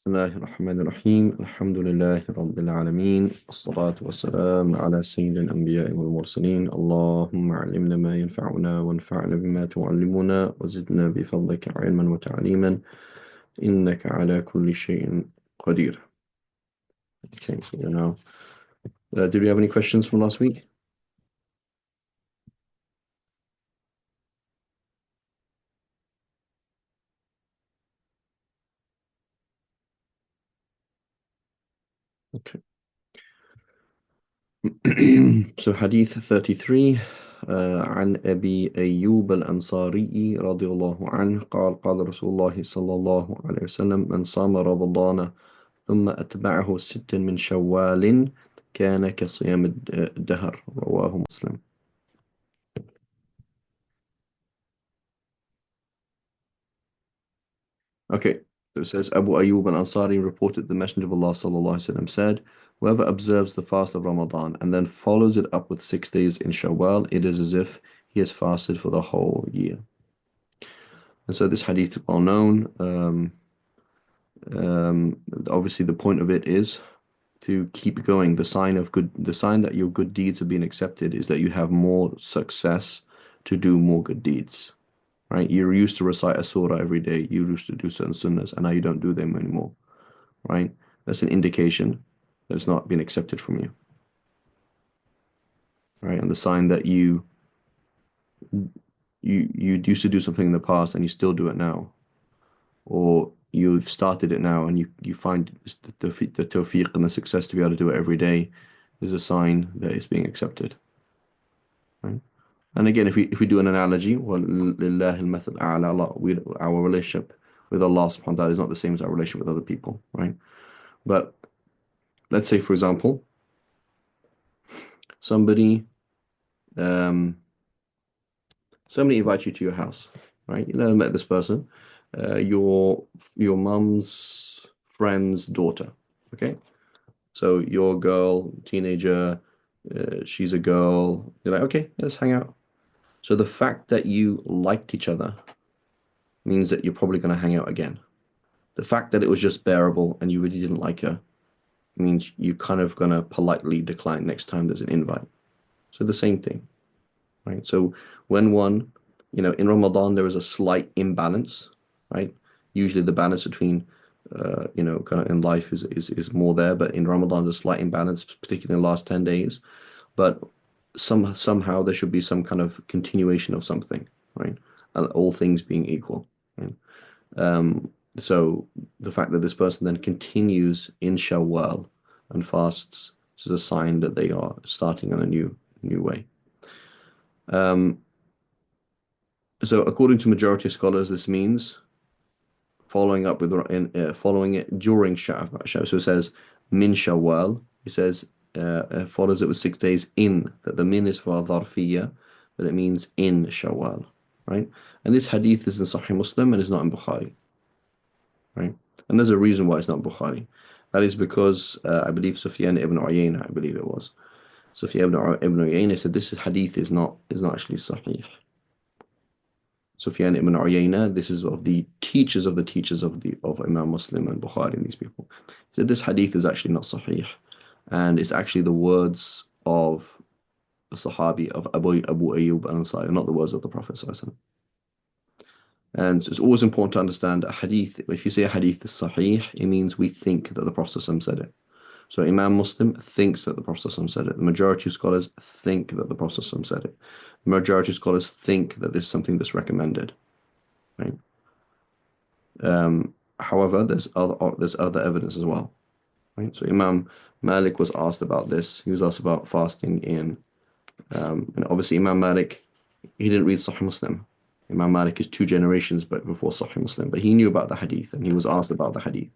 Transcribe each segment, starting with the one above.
الله الرحمن الرحيم الحمد لله رب العالمين الصلاة والسلام على سيد الأنبياء والمرسلين اللهم علمنا ما ينفعنا وانفعنا بما تعلمنا وزدنا بفضلك علما وتعليما إنك على كل شيء قدير. Okay, so now, did we have any questions from last week? Okay. So Hadith 33 عن أبي أيوب الأنصاري رضي الله عنه قال قال رسول الله صلى الله عليه وسلم من صام رمضان ثم أتبعه ست من شوال كان كصيام الدهر رواه مسلم. Okay, so it says Abu Ayyub al-Ansari reported the Messenger of Allah sallallahu alaihi wasallam said, whoever observes the fast of Ramadan and then follows it up with 6 days in Shawwal, it is as if he has fasted for the whole year. And so this hadith is well known. Obviously the point of it is to keep going. The sign that your good deeds have been accepted is that you have more success to do more good deeds. Right? You used to recite a surah every day. You used to do certain sunnahs, and now you don't do them anymore. Right? That's an indication that it's not been accepted from you. Right? And the sign that you used to do something in the past and you still do it now, or you've started it now and you find the tawfiq and the success to be able to do it every day is a sign that it's being accepted. Right? And again, if we do an analogy, well, لله المثل الأعلى, our relationship with Allah subhanahu wa ta'ala is not the same as our relationship with other people, right? But let's say, for example, somebody um, somebody invites you to your house, right? You never met this person, your mum's friend's daughter, okay? So your girl, teenager, she's a girl. You're like, okay, let's hang out. So the fact that you liked each other means that you're probably going to hang out again. The fact that it was just bearable and you really didn't like her means you're kind of going to politely decline next time there's an invite. So the same thing, right? So when one, in Ramadan, there is a slight imbalance, right? Usually the balance between, kind of in life is more there, but in Ramadan, there's a slight imbalance, particularly in the last 10 days. But somehow there should be some kind of continuation of something, right? All things being equal, right? So the fact that this person then continues in Shawwal and fasts is a sign that they are starting on a new way. Um, so according to majority of scholars, this means following it during Shawwal. So it says min Shawwal. It says follows it with 6 days in. That the min is for dharfiyya, but it means in Shawwal, right? And this hadith is in Sahih Muslim and is not in Bukhari. Right? And there's a reason why it's not Bukhari. That is because I believe Sufyan ibn Uyayna, I believe it was. Sufyan ibn Uyayna said this hadith is not actually Sahih. Sufyan ibn Uyayna, this is of the teachers of the teachers of Imam Muslim and Bukhari and these people. He said this hadith is actually not Sahih, and it's actually the words of a Sahabi of Abu Ayyub al-Ansari, not the words of the Prophet sallallahu alaihi wasallam. And so it's always important to understand a hadith. If you say a hadith is sahih, it means we think that the Prophet said it. So Imam Muslim thinks that the Prophet said it. The majority of scholars think that the Prophet said it. The majority of scholars think that this is something that's recommended. Right? However, there's other evidence as well. Right? So Imam Malik was asked about this. He was asked about fasting and obviously Imam Malik, he didn't read Sahih Muslim. Imam Malik is 2 generations but before Sahih Muslim, but he knew about the hadith and he was asked about the hadith.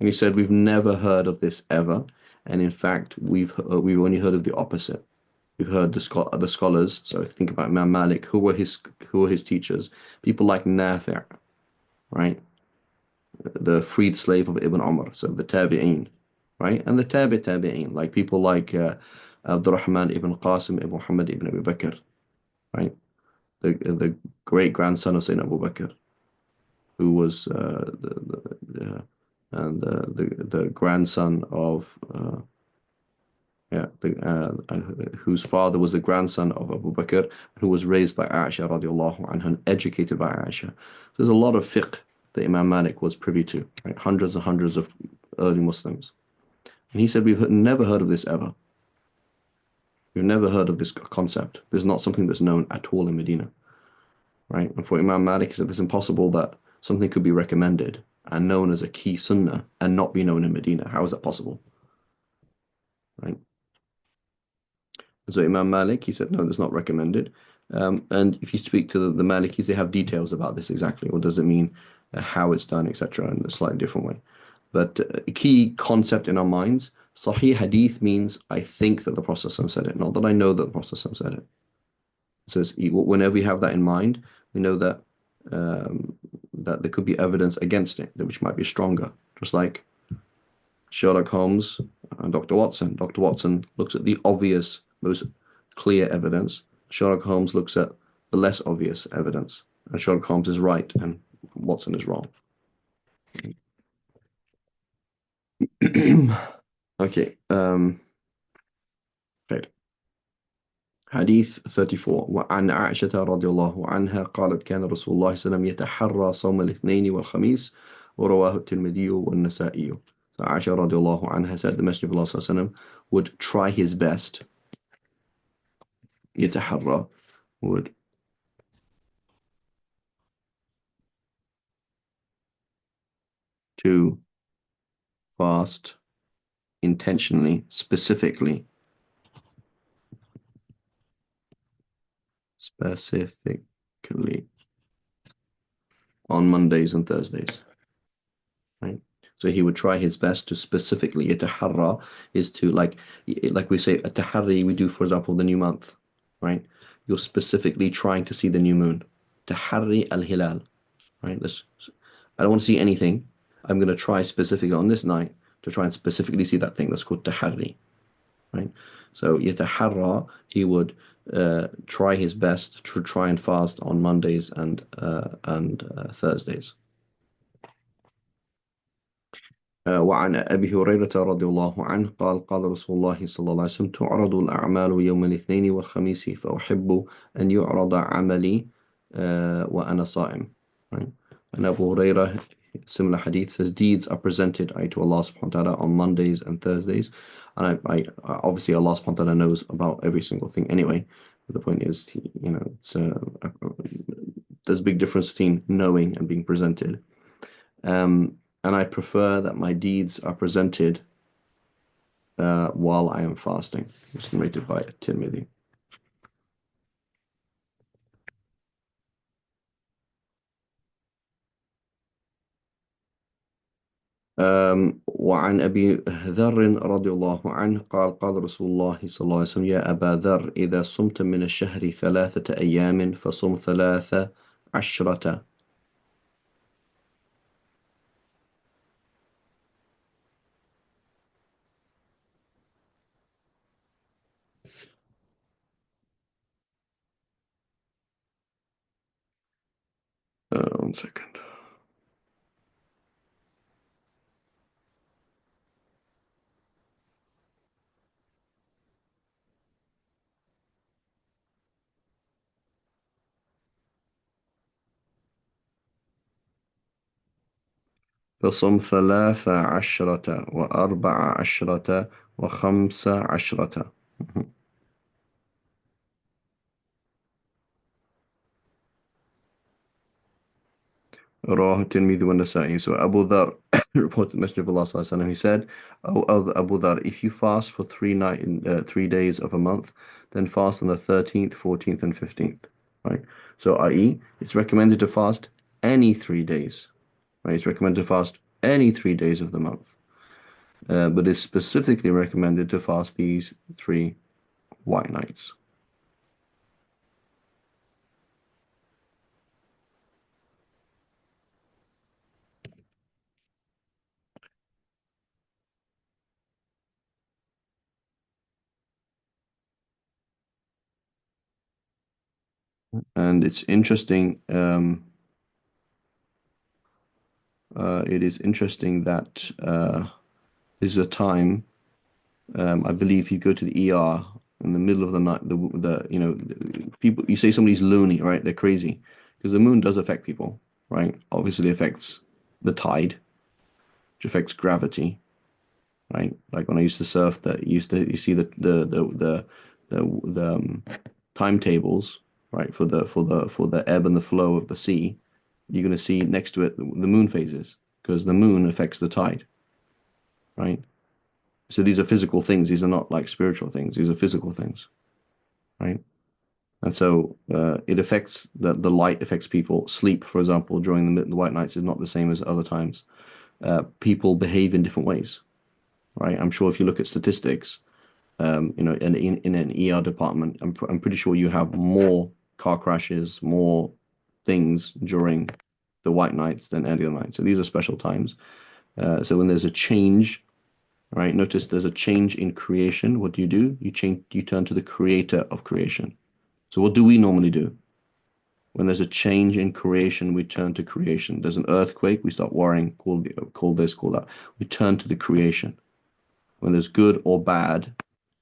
And he said, we've never heard of this ever. And in fact, we've only heard of the opposite. We've heard the scholars. So if you think about Imam Malik, who were his teachers? People like Nafi', right? The freed slave of Ibn Umar, so the Tabi'een, right? And the Tabi'een, like people like Abdurrahman ibn Qasim ibn Muhammad ibn Abi Bakr, right? The great grandson of Sayyidina Abu Bakr, who was and the grandson of yeah, whose father was the grandson of Abu Bakr, who was raised by Aisha radiallahu anha and educated by Aisha. So there's a lot of fiqh that Imam Malik was privy to, right? Hundreds and hundreds of early Muslims. And he said, we've never heard of this ever. We've never heard of this concept. There's not something that's known at all in Medina, right? And for Imam Malik, he said it's impossible that something could be recommended and known as a key sunnah and not be known in Medina. How is that possible, right? So Imam Malik, he said, no, that's not recommended. And if you speak to the Malikis, they have details about this exactly. What does it mean, how it's done, etc., in a slightly different way. But a key concept in our minds, Sahih Hadith means I think that the Prophet said it, not that I know that the Prophet said it. So whenever we have that in mind, we know that there could be evidence against it, which might be stronger. Just like Sherlock Holmes and Dr. Watson. Dr. Watson looks at the obvious, most clear evidence. Sherlock Holmes looks at the less obvious evidence. And Sherlock Holmes is right and Watson is wrong. Okay. Right. حديث 34 وعن عائشة رضي الله عنها قالت كان رسول الله صلى الله عليه وسلم يتحرى صوم الاثنين والخميس ورواه الترمذي والنسائي. So Aisha رضي الله عنها said the Messenger of Allah صلى الله عليه وسلم would try his best يتحرى would to fast intentionally, specifically on Mondays and Thursdays, right? So he would try his best to specifically, yataharra is to like we say, a tahari we do, for example, the new month, right? You're specifically trying to see the new moon. Tahari al-hilal, right? I don't want to see anything. I'm going to try specifically on this night to try and specifically see that thing. That's called tahari, right? So yataharra, he would try his best to try and fast on Mondays and Thursdays. وعن أبي هريرة رضي الله عنه قال قال رسول الله صلى الله عليه وسلم تعرض الأعمال يوم الاثنين والخميس فأحب أن يعرض عملي وأنا صائم. Right? And Abu Hurairah, similar hadith, says deeds are presented to Allah subhanahu wa ta'ala on Mondays and Thursdays. And obviously Allah subhanahu wa ta'ala knows about every single thing anyway. But the point is, there's a big difference between knowing and being presented. And I prefer that my deeds are presented while I am fasting. It's narrated by Tirmidhi. وعن أبي ذر رضي الله عنه قال قال رسول الله صلى الله عليه وسلم يا أبا ذر إذا صمت من الشهر 3 أيام فصم 13. 1 second. فصم 13 و14 و15. رواه الترمذي والنسائي. So Abu Dhar reported the Messenger of Allah sallallahu alaihi wasallam. He said, "Oh, Abu Dhar, if you fast for 3 days of a month, then fast on the 13th, 14th, and 15th." Right. So, i.e., it's recommended to fast any 3 days. Right. It's recommended to fast any 3 days of the month, but it's specifically recommended to fast these 3 white nights. And it's interesting. It is interesting that this is a time, I believe you go to the ER in the middle of the night, people, you say somebody's loony, right? They're crazy because the moon does affect people, right? Obviously, it affects the tide, which affects gravity, right? Like when I used to surf, you see the timetables, right? For the ebb and the flow of the sea, you're going to see next to it the moon phases because the moon affects the tide, right? So these are physical things. These are not like spiritual things. These are physical things, right? And so it affects the light affects people. Sleep, for example, during the white nights is not the same as other times. People behave in different ways, right? I'm sure if you look at statistics, in an ER department, I'm pretty sure you have more car crashes, more things during the white nights than any other night. So these are special times. So when there's a change, right? Notice there's a change in creation. What do? You turn to the creator of creation. So what do we normally do? When there's a change in creation, we turn to creation. There's an earthquake, we start worrying, call this, call that. We turn to the creation. When there's good or bad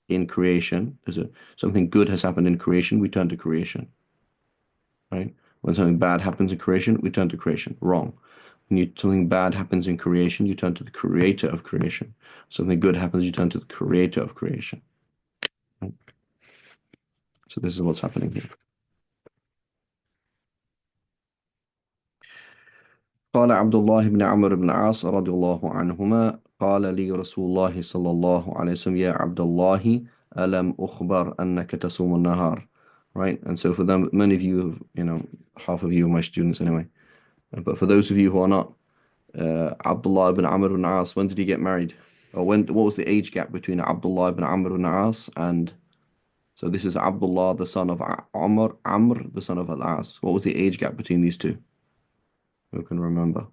in creation, something good has happened in creation, we turn to creation, right? When something bad happens in creation, we turn to creation. Wrong. Something bad happens in creation, you turn to the creator of creation. Something good happens, you turn to the creator of creation. Right? So this is what's happening here. قال عبد الله بن عمرو بن عاص رضي الله عنهما قال لي رسول الله صلى الله عليه وسلم يا عبد الله ألم أخبر أنك تصوم النهار, right? And so for them, many of you, half of you are my students anyway, but for those of you who are not, Abdullah ibn Amr ibn As, when did he get married? Or what was the age gap between Abdullah ibn Amr ibn As and, so this is Abdullah, the son of Amr, the son of Al-As. What was the age gap between these two? Who can remember?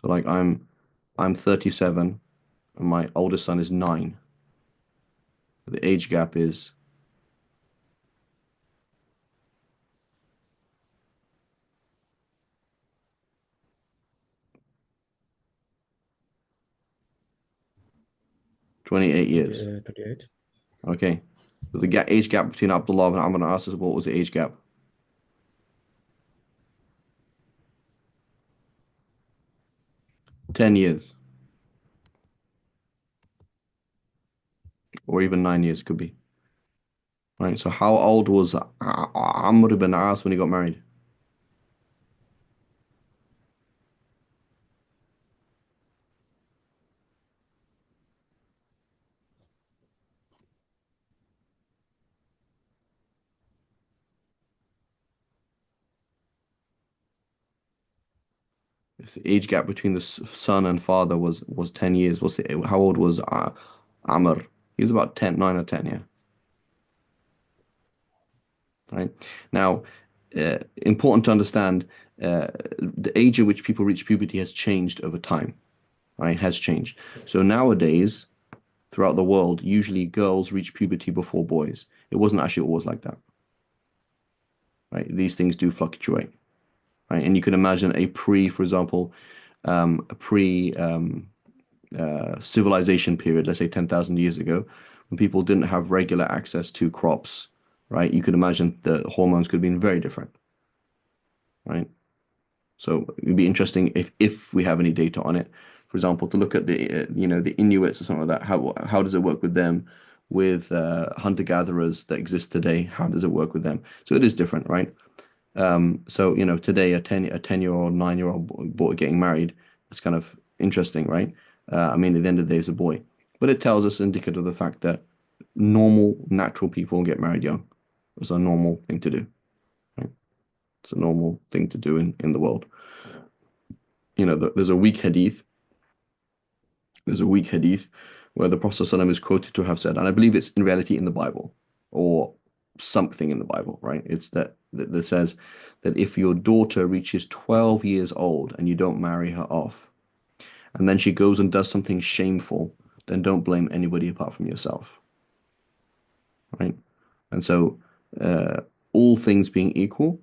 So like I'm 37 and my oldest son is 9. The age gap is 28 years. 28. Okay. So the age gap between Abdullah and Amr and As, what was the age gap? 10 years. Or even 9 years could be. Right. So how old was Amr ibn As when he got married? The age gap between the son and father was 10 years. How old was Amr? He was about 10, 9 or 10, yeah. Right. Now, important to understand, the age at which people reach puberty has changed over time, right? Has changed. So nowadays, throughout the world, usually girls reach puberty before boys. It wasn't actually always like that, right? These things do fluctuate, right? And you can imagine for example, a pre civilization period, let's say 10,000 years ago, when people didn't have regular access to crops, right? You could imagine the hormones could have been very different, right? So it'd be interesting if we have any data on it, for example, to look at the Inuits or something like that. How does it work with them, with hunter-gatherers that exist today? How does it work with them? So it is different, right? So today a 10-year-old, 9-year-old boy getting married, it's kind of interesting, right? I mean, at the end of the day, it's a boy, but it tells us indicative of the fact that normal, natural people get married young. It's a normal thing to do, right? It's a normal thing to do in the world. There's a weak hadith. There's a weak hadith where the Prophet ﷺ is quoted to have said, and I believe it's in reality in the Bible or something in the Bible, right? It's that says that if your daughter reaches 12 years old and you don't marry her off, and then she goes and does something shameful, then don't blame anybody apart from yourself, right? And so, uh, all things being equal,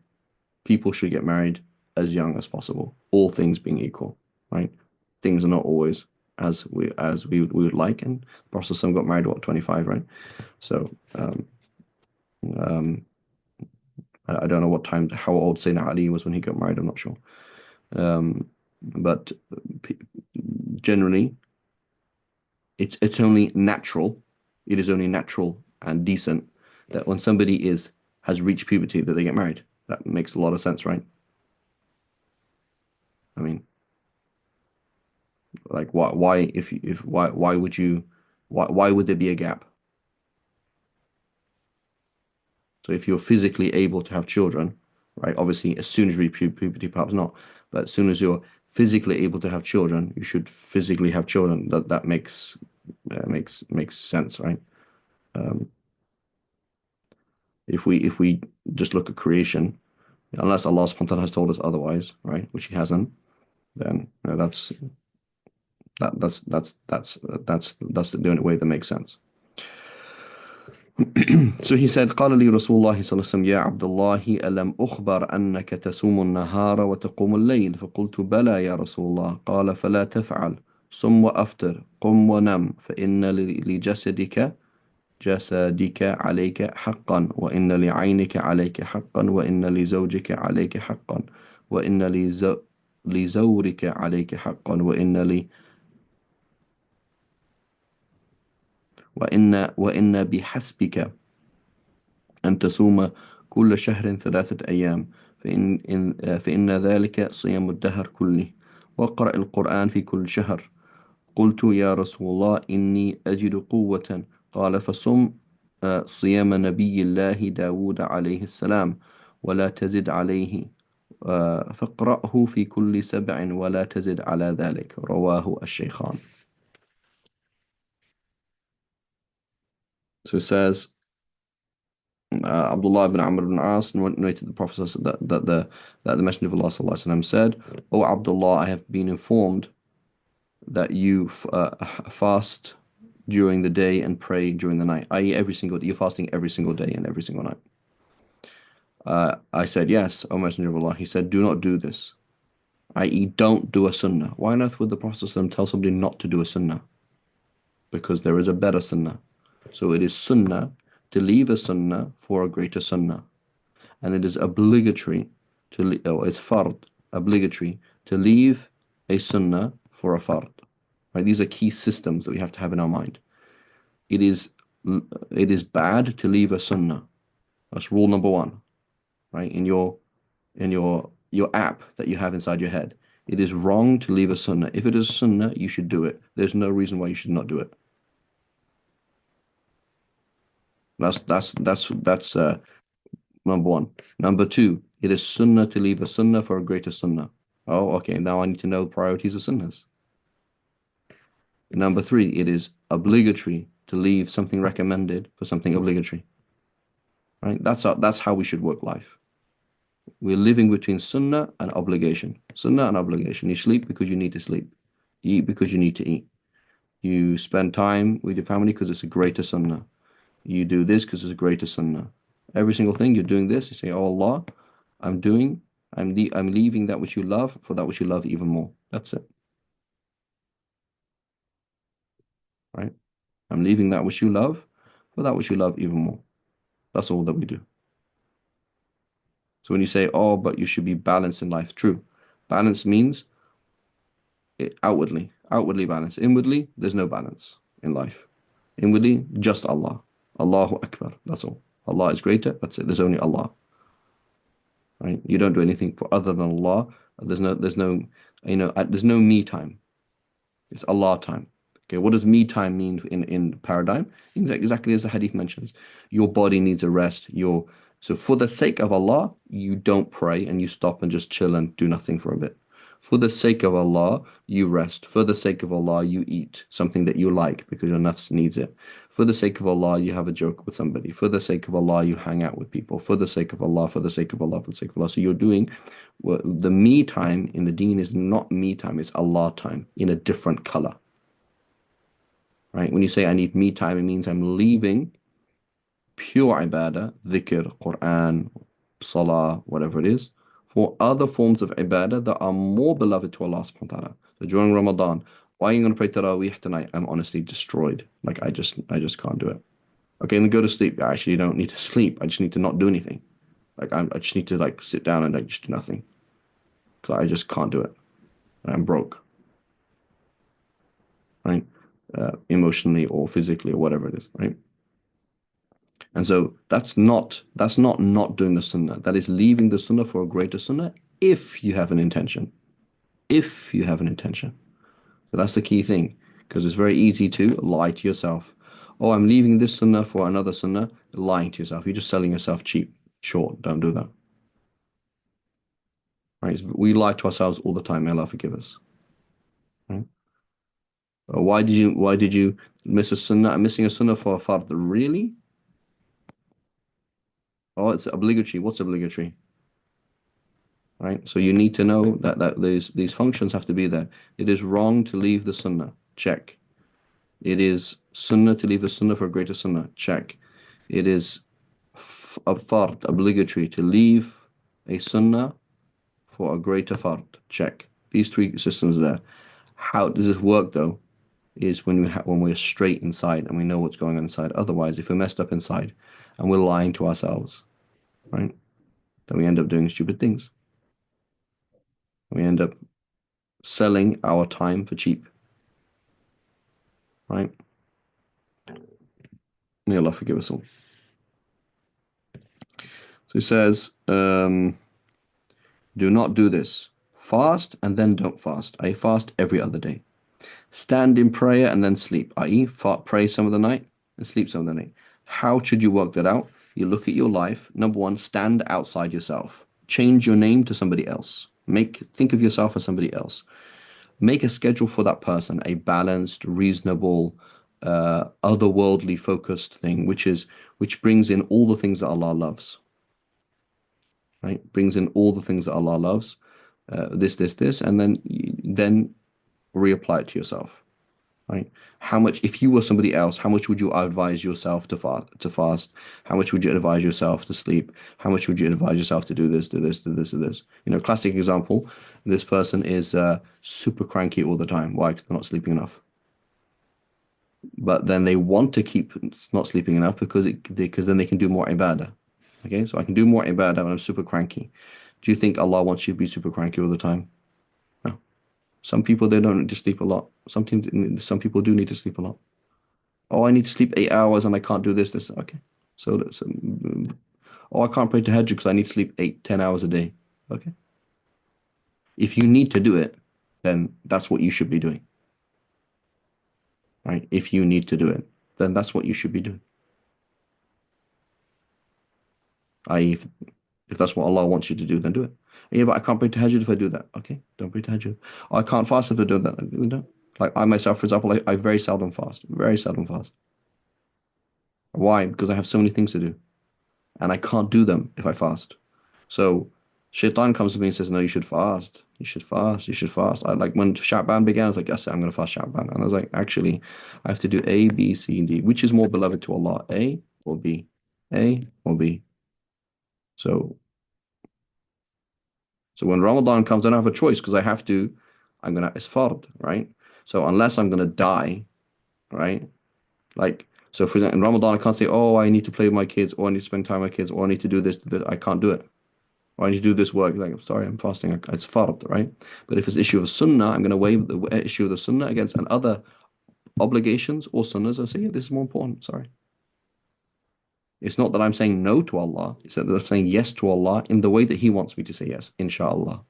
people should get married as young as possible. All things being equal, right? Things are not always as we would like, and the Prophet ﷺ got married what 25, right? So, um, I don't know what time, how old Sayyidina Ali was when he got married. I'm not sure. But p- generally, it's only natural. It is only natural and decent that when somebody is has reached puberty that they get married. That makes a lot of sense, right? I mean, like why if why would you why would there be a gap? So if you're physically able to have children, right? Obviously, as soon as you reach puberty, perhaps not, but as soon as you're physically able to have children, you should physically have children. That makes sense, right? Um, if we just look at creation, unless Allah subhanahu wa ta'ala has told us otherwise, right? Which He hasn't, then that's the only way that makes sense. So he said, قال لي رسول الله صلى الله عليه وسلم يا عبد الله ألم أخبر أنك تصوم النهار وتقوم الليل فقلت بلى يا رسول الله قال فلا تفعل صم وأفطر قم ونم فإن لجسدك عليك حقا وإن لعينك عليك حقا وإن لزوجك عليك حقا وإن لزورك عليك حقا وإن بحسبك أن تصوم كل شهر 3 أيام فإن ذلك صيام الدهر كله واقرأ القرآن في كل شهر قلت يا رسول الله إني أجد قوة قال فصم صيام نبي الله داود عليه السلام ولا تزد عليه فاقرأه في كل 7 ولا تزد على ذلك رواه الشيخان. So it says Abdullah ibn Amr ibn As narrated the Prophet that the Messenger of Allah sallallahu alaihi wasallam said, "O Abdullah, I have been informed that you fast during the day and pray during the night, i.e., every single day. You're fasting every single day and every single night." I said, "Yes, O Messenger of Allah." He said, "Do not do this, i.e., don't do a sunnah." Why on earth would the Prophet ﷺ tell somebody not to do a sunnah? Because there is a better sunnah. So it is sunnah to leave a sunnah for a greater sunnah. And it is obligatory it's fard, obligatory to leave a sunnah for a fard. Right? These are key systems that we have to have in our mind. It is bad to leave a sunnah. That's rule number one, right? In your app that you have inside your head. It is wrong to leave a sunnah. If it is sunnah, you should do it. There's no reason why you should not do it. That's number one. Number two, it is sunnah to leave a sunnah for a greater sunnah. Oh, okay. Now I need to know priorities of sunnahs. Number three, it is obligatory to leave something recommended for something obligatory. Right? That's how we should work life. We're living between sunnah and obligation. Sunnah and obligation. You sleep because you need to sleep. You eat because you need to eat. You spend time with your family because it's a greater sunnah. You do this because it's a greater sunnah. Every single thing you're doing this, you say, "Oh Allah, I'm leaving that which you love for that which you love even more." That's it. Right? I'm leaving that which you love for that which you love even more. That's all that we do. So when you say, "Oh, but you should be balanced in life," true. Balance means outwardly balanced. Inwardly, there's no balance in life. Inwardly, just Allah. Allahu Akbar. That's all. Allah is greater. That's it. There's only Allah. Right? You don't do anything for other than Allah. There's no me time. It's Allah time. Okay, what does me time mean in paradigm? Exactly as the hadith mentions. Your body needs a rest. So for the sake of Allah, you don't pray and you stop and just chill and do nothing for a bit. For the sake of Allah, you rest. For the sake of Allah, you eat something that you like because your nafs needs it. For the sake of Allah, you have a joke with somebody. For the sake of Allah, you hang out with people. For the sake of Allah, for the sake of Allah, for the sake of Allah. So you're doing the me time in the deen is not me time, it's Allah time in a different color. right? When you say I need me time, it means I'm leaving pure ibadah, dhikr, Quran, salah, whatever it is, for other forms of ibadah that are more beloved to Allah subhanahu wa ta'ala. So during Ramadan, why are you going to pray Taraweeh tonight? I'm honestly destroyed. Like I just can't do it. Okay, and then go to sleep. I actually don't need to sleep. I just need to not do anything. I just need to like sit down and like just do nothing. Because I just can't do it. I'm broke, right? Emotionally or physically or whatever it is, right? And so that's not doing the sunnah. That is leaving the sunnah for a greater sunnah if you have an intention. If you have an intention. So that's the key thing. Because it's very easy to lie to yourself. Oh, I'm leaving this sunnah for another sunnah. Lying to yourself. You're just selling yourself cheap. Short. Don't do that. Right? We lie to ourselves all the time. May Allah forgive us. Right? Why did you miss a sunnah? I'm missing a sunnah for a fard. Really? Oh, it's obligatory. What's obligatory? Right? So you need to know that these functions have to be there. It is wrong to leave the sunnah. Check. It is sunnah to leave the sunnah for a greater sunnah. Check. It is a fard, obligatory, to leave a sunnah for a greater fard. Check. These three systems are there. How does this work though? Is when we're straight inside and we know what's going on inside. Otherwise, if we're messed up inside and we're lying to ourselves, right, then we end up doing stupid things. We end up selling our time for cheap, right? May Allah forgive us all. So he says, do not do this. Fast and then don't fast. I fast every other day. Stand in prayer and then sleep, i.e., pray some of the night and sleep some of the night. How should you work that out? You look at your life. Number one, stand outside yourself. Change your name to somebody else. Think of yourself as somebody else. Make a schedule for that person, a balanced, reasonable, otherworldly focused thing, which brings in all the things that Allah loves. Right? Brings in all the things that Allah loves. This, and then reapply it to yourself. Right? How much, if you were somebody else, how much would you advise yourself to fast? How much would you advise yourself to sleep? How much would you advise yourself to do this, do this, do this, do this? Classic example, this person is super cranky all the time. Why? Because they're not sleeping enough. But then they want to keep not sleeping enough because then they can do more ibadah. Okay, so I can do more ibadah when I'm super cranky. Do you think Allah wants you to be super cranky all the time? No. Some people, they don't need to sleep a lot. Some people do need to sleep a lot. Oh, I need to sleep 8 hours and I can't do this. Okay. Oh, I can't pray tahajjud because I need to sleep 8, 10 hours a day. Okay. If you need to do it, then that's what you should be doing. Right? If you need to do it, then that's what you should be doing. I.e., if that's what Allah wants you to do, then do it. Yeah, but I can't pray tahajjud if I do that. Okay, don't pray tahajjud. Oh, I can't fast if I do that. Don't. Like I myself, for example, I very seldom fast. Very seldom fast. Why? Because I have so many things to do, and I can't do them if I fast. So, Shaitan comes to me and says, "No, you should fast. You should fast. You should fast." I like when Sha'ban began, I was like, "Yes, I'm going to fast Sha'ban," and I was like, "Actually, I have to do A, B, C, and D. Which is more beloved to Allah, A or B? A or B?" So So when Ramadan comes, I don't have a choice because I'm gonna, it's fard, right? So unless I'm gonna die, right? Like, so for example, in Ramadan, I can't say, oh, I need to play with my kids, or I need to spend time with my kids, or I need to do this. I can't do it. Or I need to do this work. Like, I'm sorry, I'm fasting. It's fard, right? But if it's issue of sunnah, I'm gonna weigh the issue of the sunnah against and other obligations or sunnahs. I say, yeah, this is more important. Sorry. It's not that I'm saying no to Allah. It's that I'm saying yes to Allah in the way that He wants me to say yes, inshallah.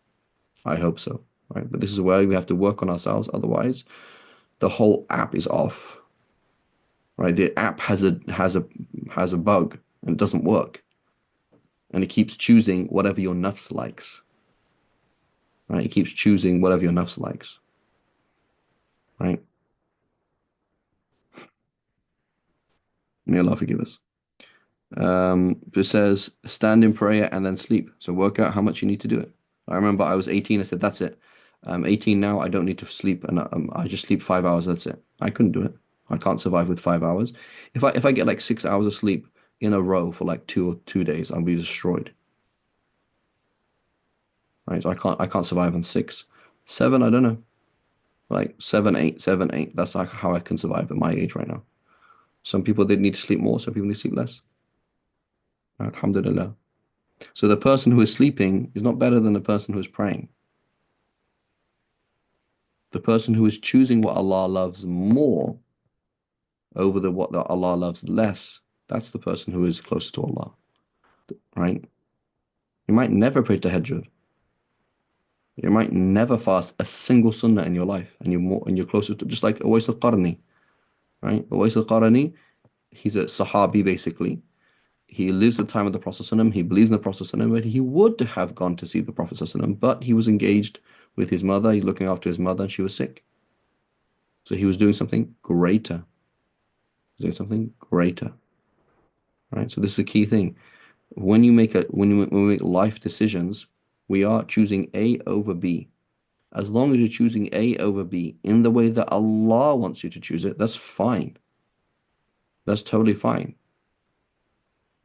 I hope so, right? But this is where we have to work on ourselves. Otherwise, the whole app is off, right? The app has a bug and it doesn't work, and it keeps choosing whatever your nafs likes, right? It keeps choosing whatever your nafs likes, right? May Allah forgive us. It says stand in prayer and then sleep. So work out how much you need to do it. I remember I was 18. I said, that's it. I'm 18 now. I don't need to sleep. And I just sleep 5 hours. That's it. I couldn't do it. I can't survive with 5 hours. If I get like 6 hours of sleep in a row for like 2 days, I'll be destroyed. Right? So I can't survive on six. Seven, I don't know. Like seven, eight, seven, eight. That's like how I can survive at my age right now. Some people they need to sleep more, some people need to sleep less. Alhamdulillah. So the person who is sleeping is not better than the person who is praying. The person who is choosing what Allah loves more over the what that Allah loves less, that's the person who is closer to Allah, right? You might never pray tahajjud. You might never fast a single sunnah in your life, and you're closer to just like Uwais al-Qarni, right? Uwais al-Qarni, he's a Sahabi basically. He lives the time of the Prophet ﷺ. He believes in the Prophet ﷺ, but he would have gone to see the Prophet ﷺ, but he was engaged with his mother. He's looking after his mother, and she was sick. So he was doing something greater. Doing something greater, right? So this is a key thing. When we make life decisions, we are choosing A over B. As long as you're choosing A over B in the way that Allah wants you to choose it, that's fine. That's totally fine.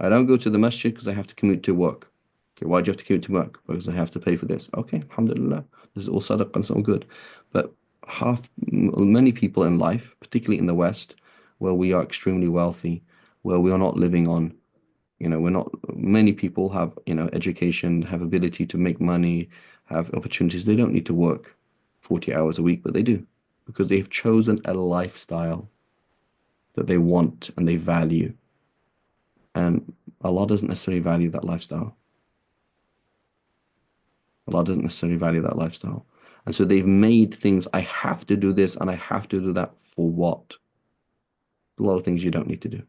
I don't go to the masjid because I have to commute to work. Okay, why do you have to commute to work? Because I have to pay for this. Okay, alhamdulillah. This is all sadaqah and it's all good. But many people in life, particularly in the West, where we are extremely wealthy, where we are not living on, we're not, many people have, education, have ability to make money, have opportunities. They don't need to work 40 hours a week, but they do because they've chosen a lifestyle that they want and they value. And Allah doesn't necessarily value that lifestyle. Allah doesn't necessarily value that lifestyle. And so they've made things, I have to do this and I have to do that for what? A lot of things you don't need to do.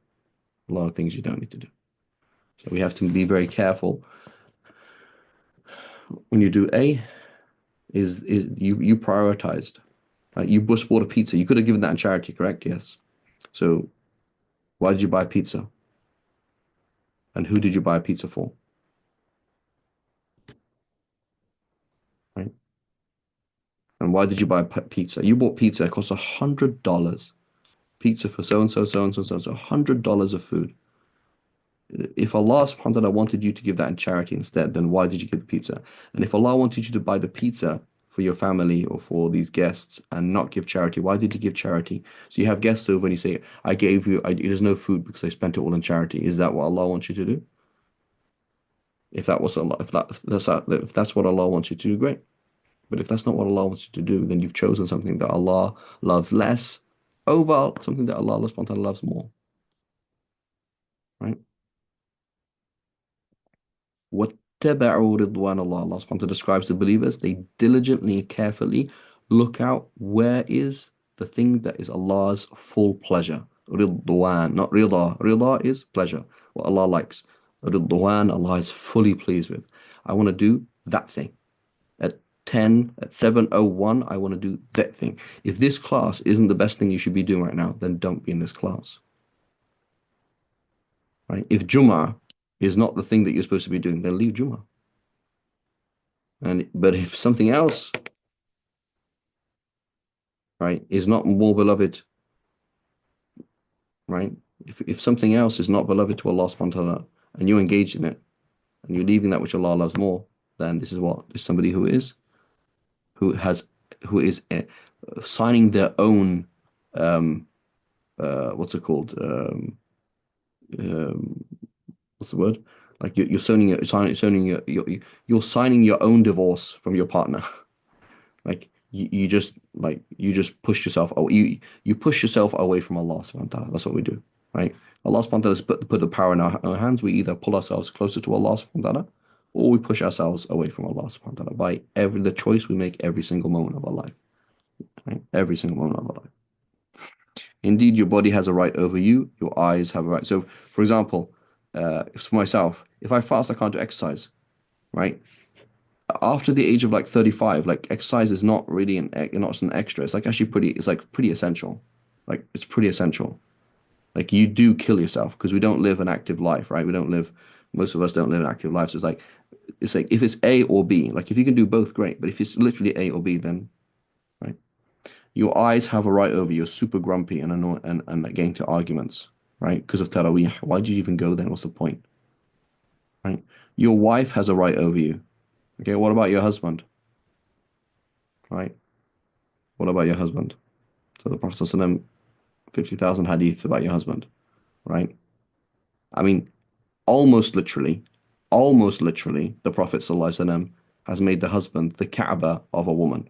A lot of things you don't need to do. So we have to be very careful. When you do A, is you prioritized. Right? You just bought a pizza. You could have given that in charity, correct? Yes. So why did you buy pizza? And who did you buy a pizza for? Right? And why did you buy pizza? You bought pizza. It cost $100. Pizza for so and so, so and so, so and so. $100 of food. If Allah subhanahu wa ta'ala wanted you to give that in charity instead, then why did you give the pizza? And if Allah wanted you to buy the pizza for your family or for these guests and not give charity, why did you give charity? So you have guests over and you say, there's no food because I spent it all in charity. Is that what Allah wants you to do? If that was Allah, if that's what Allah wants you to do, great. But if that's not what Allah wants you to do, then you've chosen something that Allah loves less over something that Allah subhanahu wa ta'ala loves more. Right? وَاتَّبَعُوا رِضْوَانَ اللَّهِ. Allah subhanahu wa ta'ala describes the believers. They diligently, carefully look out where is the thing that is Allah's full pleasure. Ridwan, not rida. Rida is pleasure, what Allah likes. Ridwan, Allah is fully pleased with. I want to do that thing. At 10, at 7:01, I want to do that thing. If this class isn't the best thing you should be doing right now, then don't be in this class. Right? If Jummah is not the thing that you're supposed to be doing, then leave Jummah. But if something else, right, is not more beloved, right? If something else is not beloved to Allah subhanahu wa ta'ala and you engage in it and you're leaving that which Allah loves more, then this is what? This is somebody who is signing their own what's it called? Um, what's the word? Like you're signing your own divorce from your partner. Like you just push yourself you push yourself away from Allah subhanahu wa ta'ala. That's what we do, right? Allah subhanahu wa ta'ala has put the power in our hands. We either pull ourselves closer to Allah subhanahu wa ta'ala or we push ourselves away from Allah subhanahu wa ta'ala by the choice we make every single moment of our life. Right? Every single moment of our life. Indeed, your body has a right over you, your eyes have a right. So, for example, for myself, if I fast, I can't do exercise, right? After the age of like 35, like exercise is not really not an extra. It's like actually pretty essential. Like it's pretty essential. Like you do kill yourself because we don't live an active life, right? Most of us don't live an active life. So it's like if it's A or B, like if you can do both, great. But if it's literally A or B, then right. Your eyes have a right over you. You're super grumpy and annoyed and like, getting to arguments, right? Because of Taraweeh. Why did you even go there? What's the point, right? Your wife has a right over you. Okay, what about your husband, right? What about your husband? So the Prophet ﷺ, 50,000 hadiths about your husband, right? I mean, almost literally, the Prophet ﷺ has made the husband the Kaaba of a woman.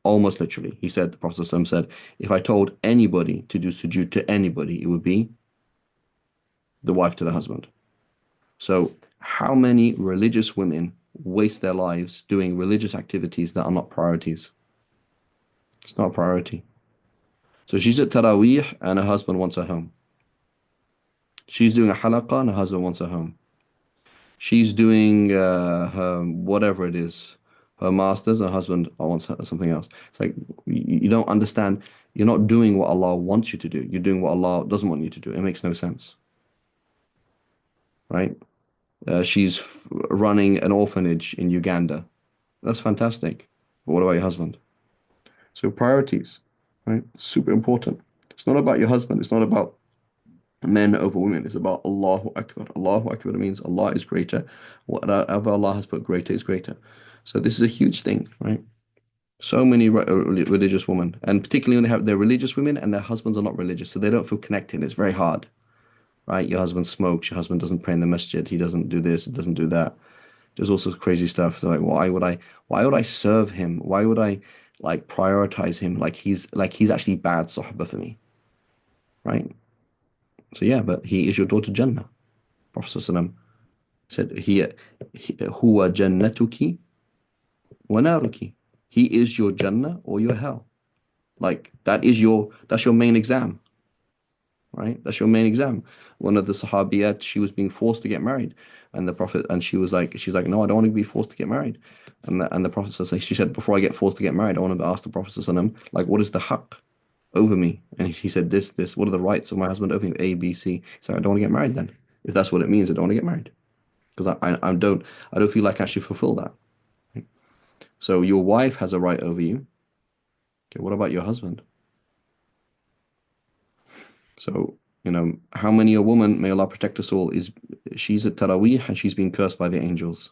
Almost literally. He said, the Prophet ﷺ said, if I told anybody to do sujood to anybody, it would be the wife to the husband. So, how many religious women waste their lives doing religious activities that are not priorities? It's not a priority. So, she's at Taraweeh and her husband wants her home. She's doing a halaqah and her husband wants her home. She's doing her whatever it is, her masters, and her husband wants something else. It's like you don't understand. You're not doing what Allah wants you to do. You're doing what Allah doesn't want you to do. It makes no sense, right? She's running an orphanage in Uganda. That's fantastic. But what about your husband? So priorities, right? Super important. It's not about your husband. It's not about men over women. It's about Allahu Akbar. Allahu Akbar means Allah is greater. Whatever Allah has put greater is greater. So this is a huge thing, right? So many religious women, and particularly when they have their religious women and their husbands are not religious, so they don't feel connected. It's very hard, right? Your husband smokes, your husband doesn't pray in the masjid, he doesn't do this, he doesn't do that. There's also crazy stuff. So like, why would I serve him? Why would I like prioritize him? Like he's actually bad sahaba for me, right? So yeah, but he is your daughter Jannah. Prophet ﷺ said, huwa jannatuki wa naruki. He is your Jannah or your hell. Like that's your main exam, right? That's your main exam. One of the Sahabiyat, she was being forced to get married, and the Prophet, and she's like, no, I don't want to be forced to get married. And the Prophet says, she said, before I get forced to get married, I want to ask the Prophet like, what is the haqq over me? And he said, this. What are the rights of my husband over me? A, B, C. So I don't want to get married then. If that's what it means, I don't want to get married because I don't feel like I can actually fulfill that. So your wife has a right over you. Okay, what about your husband? So, how many a woman, may Allah protect us all, she's at Taraweeh and she's being cursed by the angels.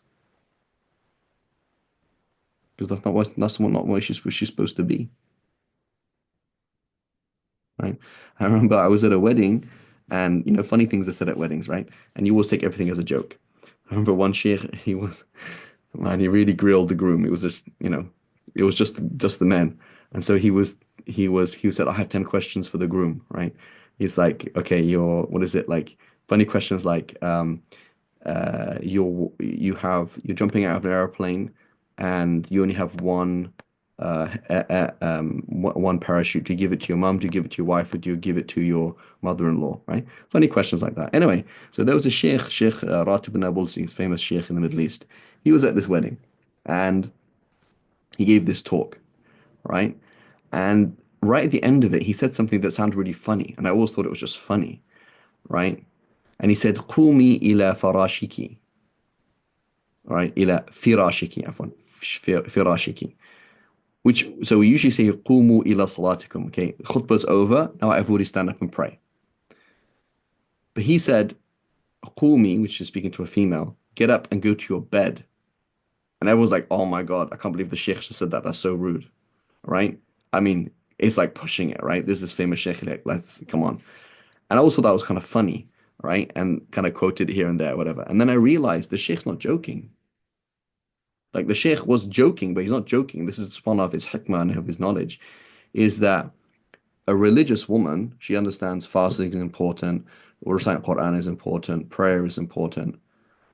Because not what she's supposed to be. Right? I remember I was at a wedding and funny things are said at weddings, right? And you always take everything as a joke. I remember one sheikh, man, he really grilled the groom. It was just, it was just the men. And so he said, I have 10 questions for the groom, right? He's like, okay, what is it like? Funny questions like, you're jumping out of an airplane and you only have one parachute. Do you give it to your mum? Do you give it to your wife? Or do you give it to your mother-in-law? Right? Funny questions like that. Anyway, so there was a Sheikh Ratib bin Abulsi, famous Sheikh in the Middle East. He was at this wedding, and he gave this talk, right? And right at the end of it, he said something that sounded really funny, and I always thought it was just funny, right? And he said, "Qumi ila farashiki," right? Ila firashiki, afwan, firashiki. So we usually say, "Qumu ila salatikum." Okay, khutbah's over. Now everybody stand up and pray. But he said, "Qumi," which is speaking to a female, get up and go to your bed. And everyone's like, "Oh my God, I can't believe the sheikh just said that. That's so rude." Right? I mean, it's like pushing it, right? This is famous sheikh. Like, let's come on. And I also thought that was kind of funny, right? And kind of quoted here and there, whatever. And then I realized the sheikh's not joking. Like the sheikh was joking, but he's not joking. This is one of his hikmah and of his knowledge, is that a religious woman, she understands fasting is important, reciting Quran is important, prayer is important.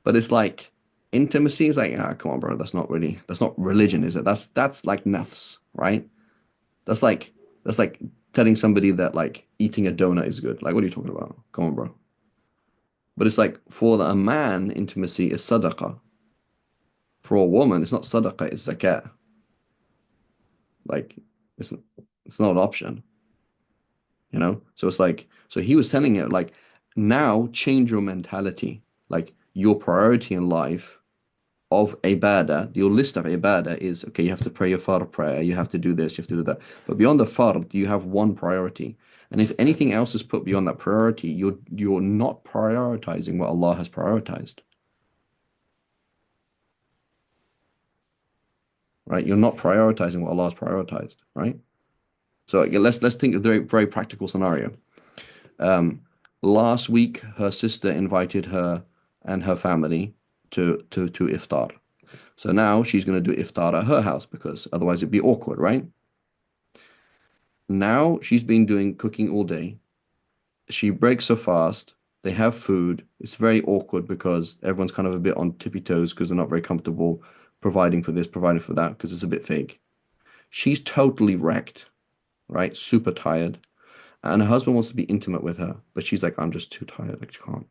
But it's like intimacy is like, ah, come on, bro, that's not religion, is it? That's like nafs, right? That's like that's like telling somebody that like eating a donut is good. Like, what are you talking about? Come on, bro. But it's like for a man, intimacy is sadaqah. For a woman, it's not sadaqah, it's zakat. Like it's it's not an option. So it's like, so he was telling it like, now change your mentality. Like your priority in life of ibadah, your list of ibadah is okay, you have to pray your fard prayer, you have to do this, you have to do that. But beyond the fard, you have one priority. And if anything else is put beyond that priority, you're not prioritizing what Allah has prioritized. Right? You're not prioritizing what Allah has prioritized, right? So yeah, let's think of a very, very practical scenario. Um, Last week, her sister invited her and her family to iftar. So now she's going to do iftar at her house because otherwise it'd be awkward, right? Now she's been doing cooking all day. She breaks her fast. They have food. It's very awkward because everyone's kind of a bit on tippy toes because they're not very comfortable providing for this, providing for that because it's a bit fake. She's totally wrecked, right? Super tired. And her husband wants to be intimate with her, but she's like, I'm just too tired. I just can't.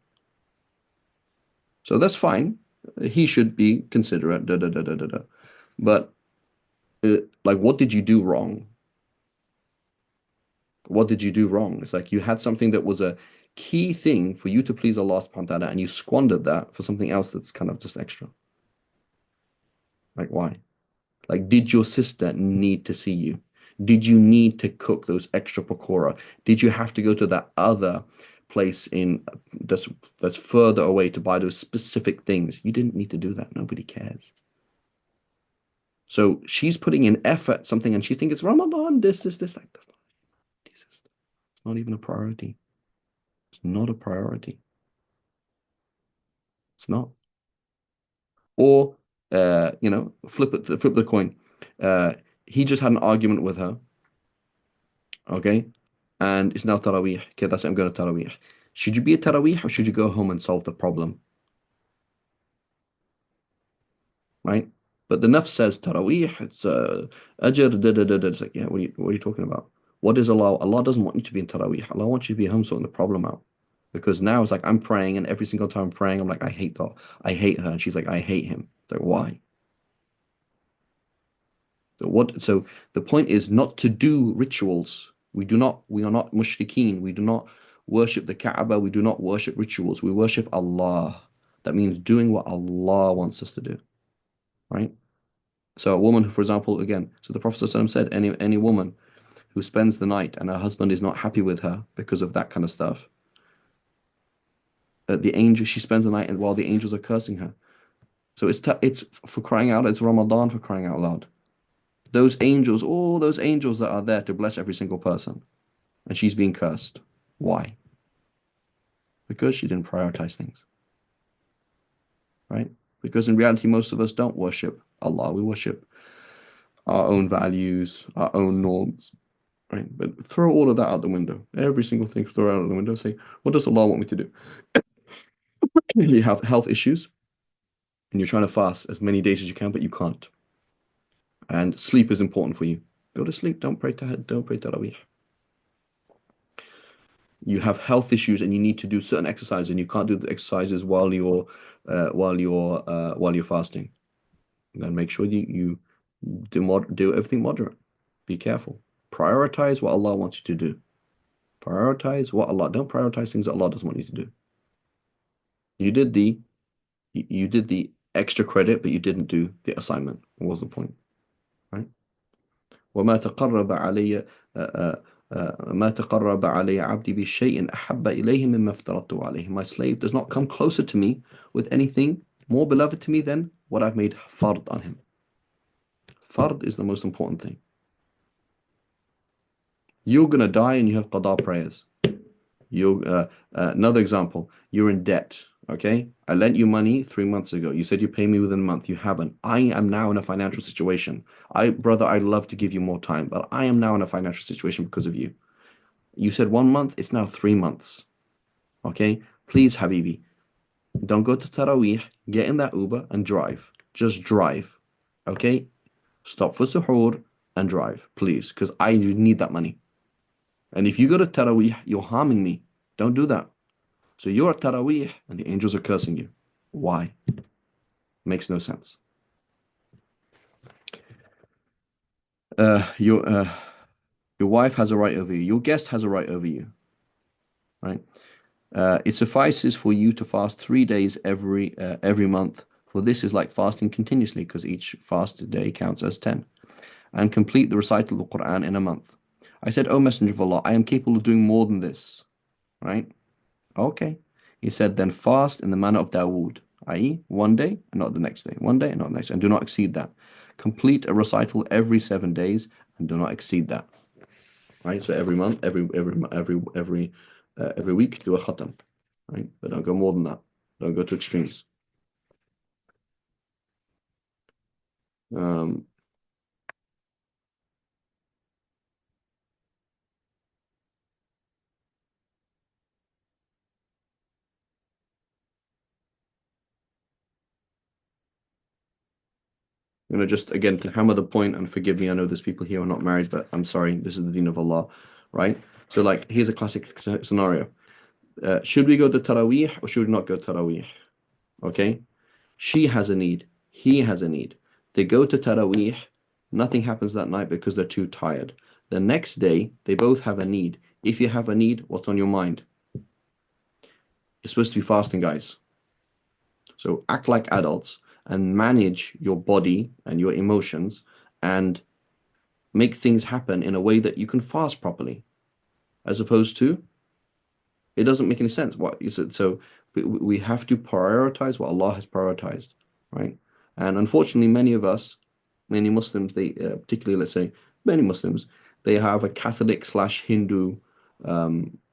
So that's fine. He should be considerate. Da, da, da, da, da, da. But like, what did you do wrong? What did you do wrong? It's like you had something that was a key thing for you to please Allah subhanahu wa ta'ala, and you squandered that for something else that's kind of just extra. Like, why? Like, did your sister need to see you? Did you need to cook those extra pakora? Did you have to go to that other place in that's that's further away to buy those specific things? You didn't need to do that. Nobody cares. So she's putting in effort, something, and she thinks it's Ramadan, this, like, Jesus. It's not even a priority. It's not a priority. It's not. Or, flip the coin. Uh, he just had an argument with her, okay? And it's now Taraweeh. Okay, that's it, I'm going to Taraweeh. Should you be at Taraweeh or should you go home and solve the problem, right? But the nafs says Taraweeh, it's ajr, da, da, da, da. It's like, yeah, what are you talking about? What is Allah? Allah doesn't want you to be in Taraweeh. Allah wants you to be home sorting the problem out. Because now it's like I'm praying, and every single time I'm praying, I'm like, I hate her. And she's like, I hate him. It's like, why? So the point is not to do rituals. We are not mushrikeen. We do not worship the Kaaba. We do not worship rituals. We worship Allah. That means doing what Allah wants us to do, right? So a woman, for example, again, so the Prophet ﷺ said, any woman who spends the night and her husband is not happy with her because of that kind of stuff, she spends the night and while the angels are cursing her. So it's for crying out, it's Ramadan for crying out loud. Those angels, all those angels that are there to bless every single person, and she's being cursed. Why? Because she didn't prioritize things, right? Because in reality, most of us don't worship Allah. We worship our own values, our own norms, right? But throw all of that out the window. Every single thing, throw it out the window. Say, what does Allah want me to do? You have health issues, and you're trying to fast as many days as you can, but you can't. And sleep is important for you. Go to sleep. Don't pray Tarawih. You have health issues and you need to do certain exercises and you can't do the exercises while you're fasting. Then make sure you do everything moderate. Be careful. Prioritize what Allah wants you to do. Prioritize what Allah. Don't prioritize things that Allah doesn't want you to do. You did the you did the extra credit, but you didn't do the assignment. What was the point, right? وما تقرب علي ما تقرب علي عبدي بشيء أحب إليه مما افترضته عليه. My slave does not come closer to me with anything more beloved to me than what I've made fard on him. Fard is the most important thing. You're gonna die and you have qada prayers. Another example, you're in debt. Okay, I lent you money 3 months ago. You said you pay me within a month. You haven't. I am now in a financial situation. Brother, I'd love to give you more time, but I am now in a financial situation because of you. You said 1 month, it's now 3 months. Okay, please, Habibi, don't go to Taraweeh. Get in that Uber and drive. Just drive. Okay, stop for suhoor and drive, please, because I need that money. And if you go to Taraweeh, you're harming me. Don't do that. So you're at Taraweeh and the angels are cursing you. Why? Makes no sense. Uh, your uh, your wife has a right over you. Your guest has a right over you, right? It suffices for you to fast 3 days every month for this is like fasting continuously, because each fasted day counts as 10. And complete the recital of the Quran in a month. I said, O Messenger of Allah, I am capable of doing more than this, right? Okay. He said, then fast in the manner of Dawood, i.e., one day and not the next day, one day and not the next, and do not exceed that. Complete a recital every 7 days and do not exceed that. Right? So every month, every week, do a khatam, right? But don't go more than that. Don't go to extremes. Um, just again to hammer the point, and forgive me, I know there's people here who are not married, but I'm sorry, this is the deen of Allah, right? So, like, here's a classic scenario. Should we go to Taraweeh or should we not go to Taraweeh? Okay? She has a need. He has a need. They go to Taraweeh. Nothing happens that night because they're too tired. The next day, they both have a need. If you have a need, what's on your mind? You're supposed to be fasting, guys. So act like adults and manage your body and your emotions and make things happen in a way that you can fast properly, as opposed to it doesn't make any sense. What you said. So we have to prioritize what Allah has prioritized, right? And unfortunately, many of us, many Muslims, they particularly, let's say, many Muslims, they have a Catholic slash Hindu,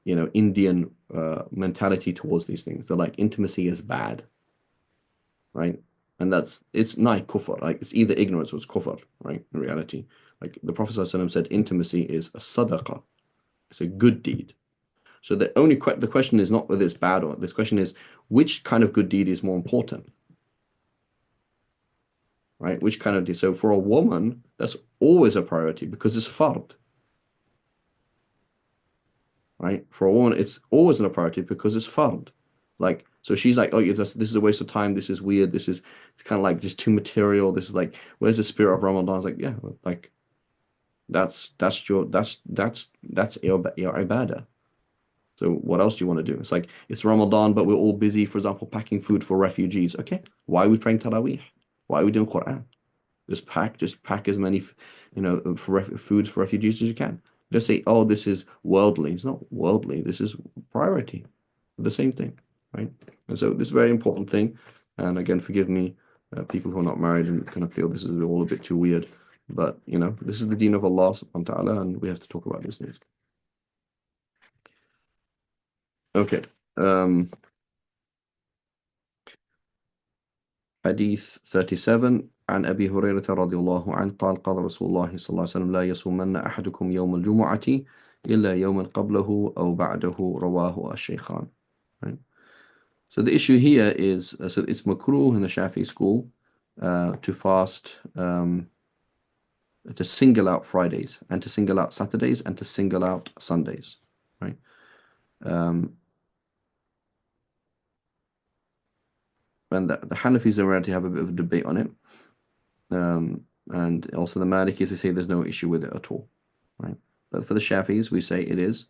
Indian mentality towards these things. They're like, intimacy is bad, right? And it's not kufr, like it's either ignorance or it's kufr, right? In reality, like the Prophet ﷺ said, intimacy is a sadaqah, it's a good deed. So the question is not whether it's bad, or the question is which kind of good deed is more important, right? Which kind of deed? So for a woman, that's always a priority because it's fard, right? For a woman, it's always a priority because it's fard. Like, so she's like, oh, this is a waste of time. This is weird. It's kind of like just too material. This is like, where's the spirit of Ramadan? It's like, yeah, like that's your ibadah. So what else do you want to do? It's like it's Ramadan, but we're all busy, for example, packing food for refugees. Okay, why are we praying Taraweeh? Why are we doing Quran? Just pack as many, foods for refugees as you can. Don't say, oh, this is worldly. It's not worldly. This is priority. The same thing, right? And so this is a very important thing. And again, forgive me, people who are not married and kind of feel this is all a bit too weird. But this is the deen of Allah subhanahu wa ta'ala, and we have to talk about these things. Okay. Um, حديث 37 عن أبي هريرة رضي الله عنه قال رسول الله صلى الله عليه وسلم لا يصومن أحدكم يوم الجمعة إلا يوما قبله أو بعده رواه الشيخان. Right? So the issue here is, so it's makruh in the Shafi school to fast, to single out Fridays and to single out Saturdays and to single out Sundays, right? Um, and the Hanafis in reality have a bit of a debate on it. And also the Malikis, they say there's no issue with it at all, right? But for the Shafis, we say it is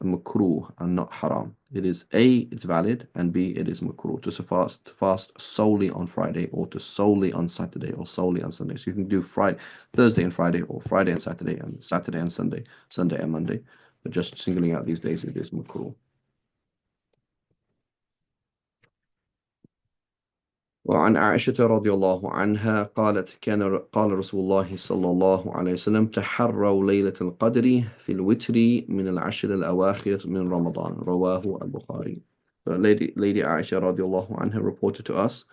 a makruh and not haram. It is A, it's valid, and B, it is makruh to fast solely on Friday or to solely on Saturday or solely on Sunday. So you can do Thursday and Friday, or Friday and Saturday and Sunday, Sunday and Monday. But just singling out these days, it is makruh. وعن عائشة رضي الله عنها قالت قال رسول الله صلى الله عليه وسلم تحروا ليلة القدر في الوتر من العشر الأواخر من رمضان رواه البخاري. So Lady Aisha رضي الله عنها reported to us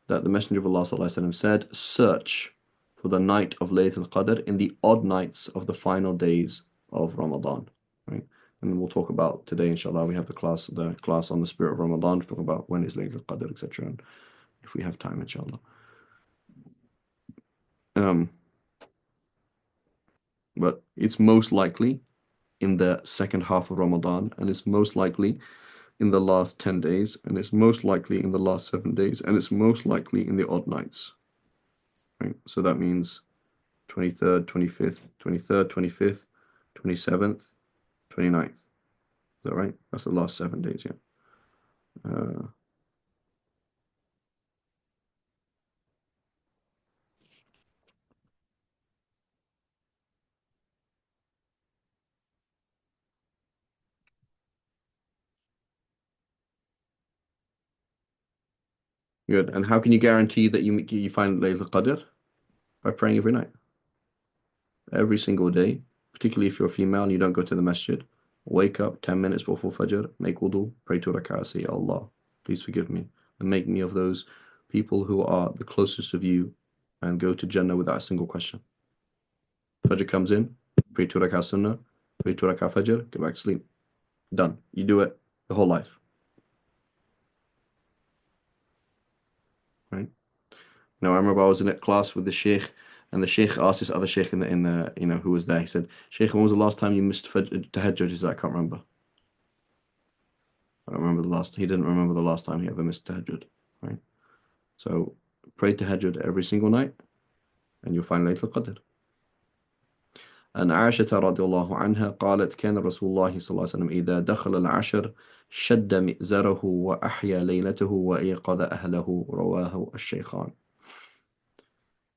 that the Messenger of Allah صلى الله عليه وسلم said, search for the night of Laylatul Qadr in the odd nights of the final days of Ramadan. Right? And we'll talk about today, inshallah, we have the class on the spirit of Ramadan to talk about when is Laylatul Qadr, etc. And if we have time, inshallah. Um, but it's most likely in the second half of Ramadan, and it's most likely in the last 10 days, and it's most likely in the last 7 days, and it's most likely in the odd nights. Right? So that means 23rd, 25th, 23rd, 25th, 27th, 29th. Is that right? That's the last 7 days, yeah. Uh, Good. And how can you guarantee that you find Laylatul Qadr? By praying every night, every single day, particularly if you're a female and you don't go to the masjid. Wake up 10 minutes before Fajr, make wudu, pray to rak'ah, say, Allah, please forgive me, and make me of those people who are the closest of you, and go to Jannah without a single question. Fajr comes in, pray to rak'ah sunnah, pray to rak'ah Fajr, go back to sleep. Done. You do it the whole life, right? Now, I remember I was in a class with the sheikh, and the sheikh asked this other sheikh who was there. He said, "Sheikh, when was the last time you missed tahajjud?" He said, "I can't remember. I don't remember the last." He didn't remember the last time he ever missed tahajjud, right? So pray tahajjud every single night, and you'll find Laylatul Qadr. أن عائشة رضي الله عنها قالت كان رسول الله صلى الله عليه وسلم إذا دخل العشر شد مئزره وأحيا ليلته وأيقظ أهله رواه الشيخان.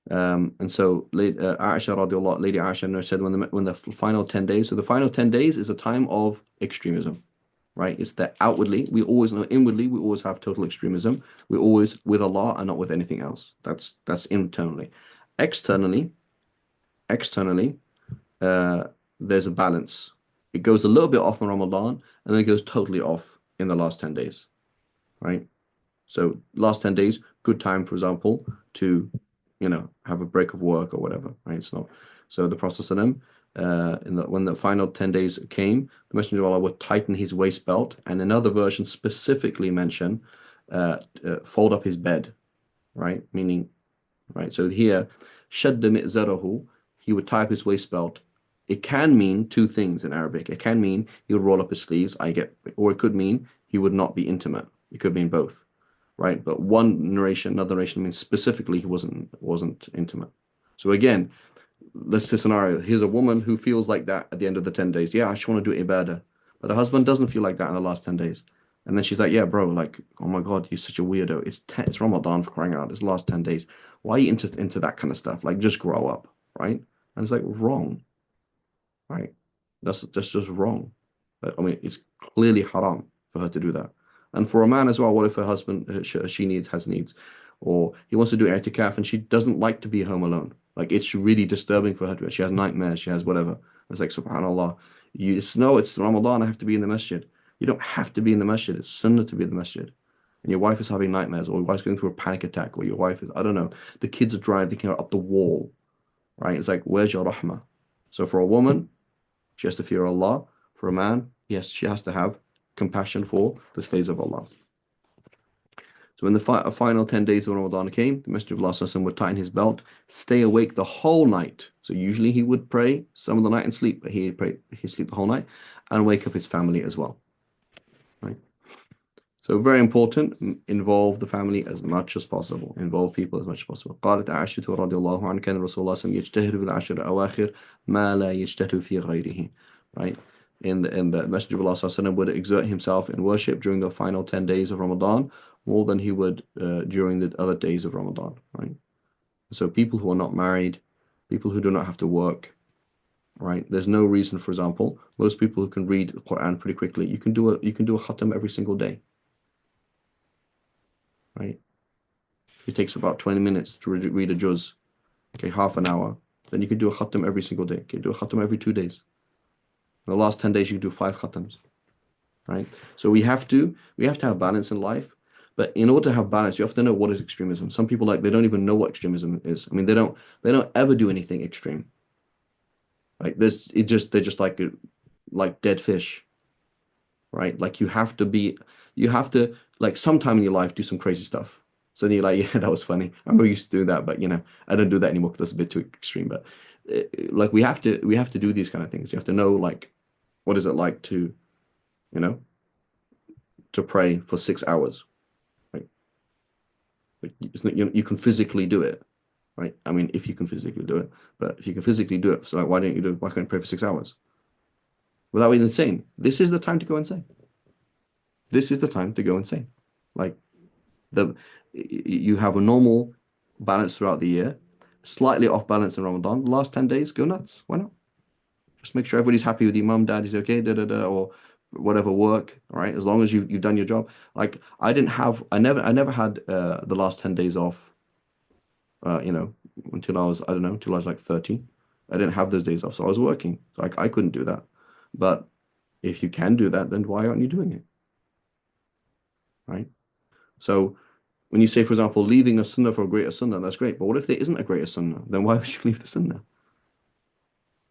And so Aisha radiallahu, Lady Aisha said when the final 10 days, so the final 10 days is a time of extremism, right? It's that outwardly, we always know, inwardly, we always have total extremism. We're always with Allah and not with anything else. That's internally. Externally, externally, there's a balance. It goes a little bit off in Ramadan and then it goes totally off in the last 10 days, right? So last 10 days, good time, for example, to, have a break of work or whatever, right? It's not. So the Prophet when the final 10 days came, the Messenger of Allah would tighten his waist belt, and another version specifically mention fold up his bed, right? Meaning, right? So here, shadda mi'zarahu, he would tie up his waist belt. It can mean two things in Arabic. It can mean he would roll up his sleeves, or it could mean he would not be intimate. It could mean both, right? But another narration means specifically he wasn't intimate. So again, let's say scenario. Here's a woman who feels like that at the end of the 10 days. Yeah, I just want to do ibadah. But her husband doesn't feel like that in the last 10 days. And then she's like, yeah, bro, like, oh my God, you're such a weirdo. It's Ramadan, for crying out. It's the last 10 days. Why are you into that kind of stuff? Like, just grow up, right? And it's like, wrong, right? That's just wrong. I mean, it's clearly haram for her to do that. And for a man as well, what if her husband, she has needs, or he wants to do i'tikaf and she doesn't like to be home alone? Like, it's really disturbing for her to. She has nightmares. She has whatever. It's like, subhanallah, you just know it's Ramadan. I have to be in the masjid. You don't have to be in the masjid. It's sunnah to be in the masjid. And your wife is having nightmares, or your wife's going through a panic attack, or your wife is, I don't know, the kids are driving her up the wall, right? It's like, where's your rahmah? So for a woman, she has to fear Allah. For a man, yes, she has to have compassion for the slaves of Allah. So when the final 10 days of Ramadan came, the Messenger of Allah ﷺ would tighten his belt, stay awake the whole night. So usually he would pray some of the night and sleep, but he'd sleep the whole night and wake up his family as well. Right? So very important, involve the family as much as possible. Involve people as much as possible. قالت عائشة رضي الله عنها كان رسول الله صلى الله عليه وسلم يجتهد في العشر الأواخر ما لا يجتهد في غيره. Right? In the Messenger of Allah صلى الله عليه وسلم would exert himself in worship during the final 10 days of Ramadan more than he would during the other days of Ramadan. Right? So people who are not married, people who do not have to work, right? There's no reason, for example, most people who can read the Quran pretty quickly, you can do a khatam every single day. Right? It takes about 20 minutes to read a juz. Okay, half an hour. Then you can do a khatam every single day. Okay, do a khatam every 2 days. In the last 10 days, you can do 5 khatams. Right? So we have to have balance in life. But in order to have balance, you have to know what is extremism. Some people, like, they don't even know what extremism is. I mean, they don't ever do anything extreme. Like, they're just like dead fish. Right? Like, you have to, like, sometime in your life do some crazy stuff. So then you're like, yeah, that was funny. I remember I used to do that, but I don't do that anymore because that's a bit too extreme. But like, we have to do these kind of things. You have to know, like, what is it like to, to pray for 6 hours, right? Like, you can physically do it, right? I mean, if you can physically do it, but if you can physically do it, so like, why don't you do it? Why can't you pray for 6 hours without being insane? This is the time to go insane. This is the time to go insane. Like, you have a normal balance throughout the year, slightly off balance in Ramadan. The last 10 days, go nuts. Why not? Just make sure everybody's happy with you. Mum, dad is okay, or whatever work, all right? As long as you've done your job. Like I never had the last 10 days off, you know, until I was, I don't know, until I was like 30. I didn't have those days off, so I was working. Like I couldn't do that. But if you can do that, then why aren't you doing it, right? So when you say, for example, leaving a sunnah for a greater sunnah, that's great. But what if there isn't a greater sunnah? Then why would you leave the sunnah?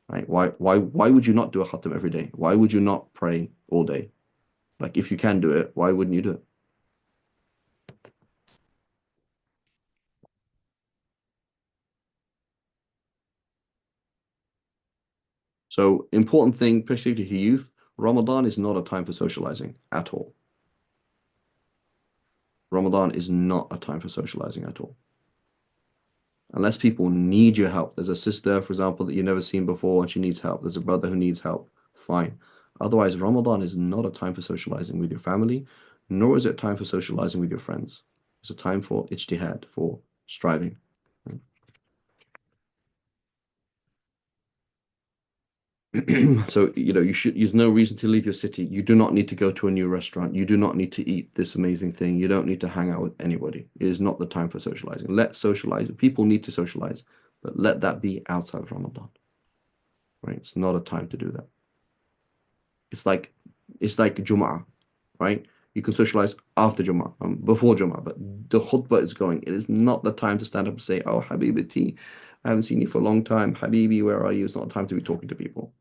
Right? Why would you not do a khatam every day? Why would you not pray all day? Like if you can do it, why wouldn't you do it? So important thing, especially to youth, Ramadan is not a time for socializing at all. Ramadan is not a time for socializing at all. Unless people need your help. There's a sister, for example, that you've never seen before and she needs help. There's a brother who needs help. Fine. Otherwise, Ramadan is not a time for socializing with your family, nor is it time for socializing with your friends. It's a time for ijtihad, for striving. So, there's no reason to leave your city. You do not need to go to a new restaurant. You do not need to eat this amazing thing. You don't need to hang out with anybody. It is not the time for socializing. Let socialize. People need to socialize, but let that be outside of Ramadan, right? It's not a time to do that. It's like it's like Jum'ah, right? You can socialize after Jum'ah, before Jum'ah, but the khutbah is going. It is not the time to stand up and say, "Oh, Habibati, I haven't seen you for a long time. Habibi, where are you?" It's not the time to be talking to people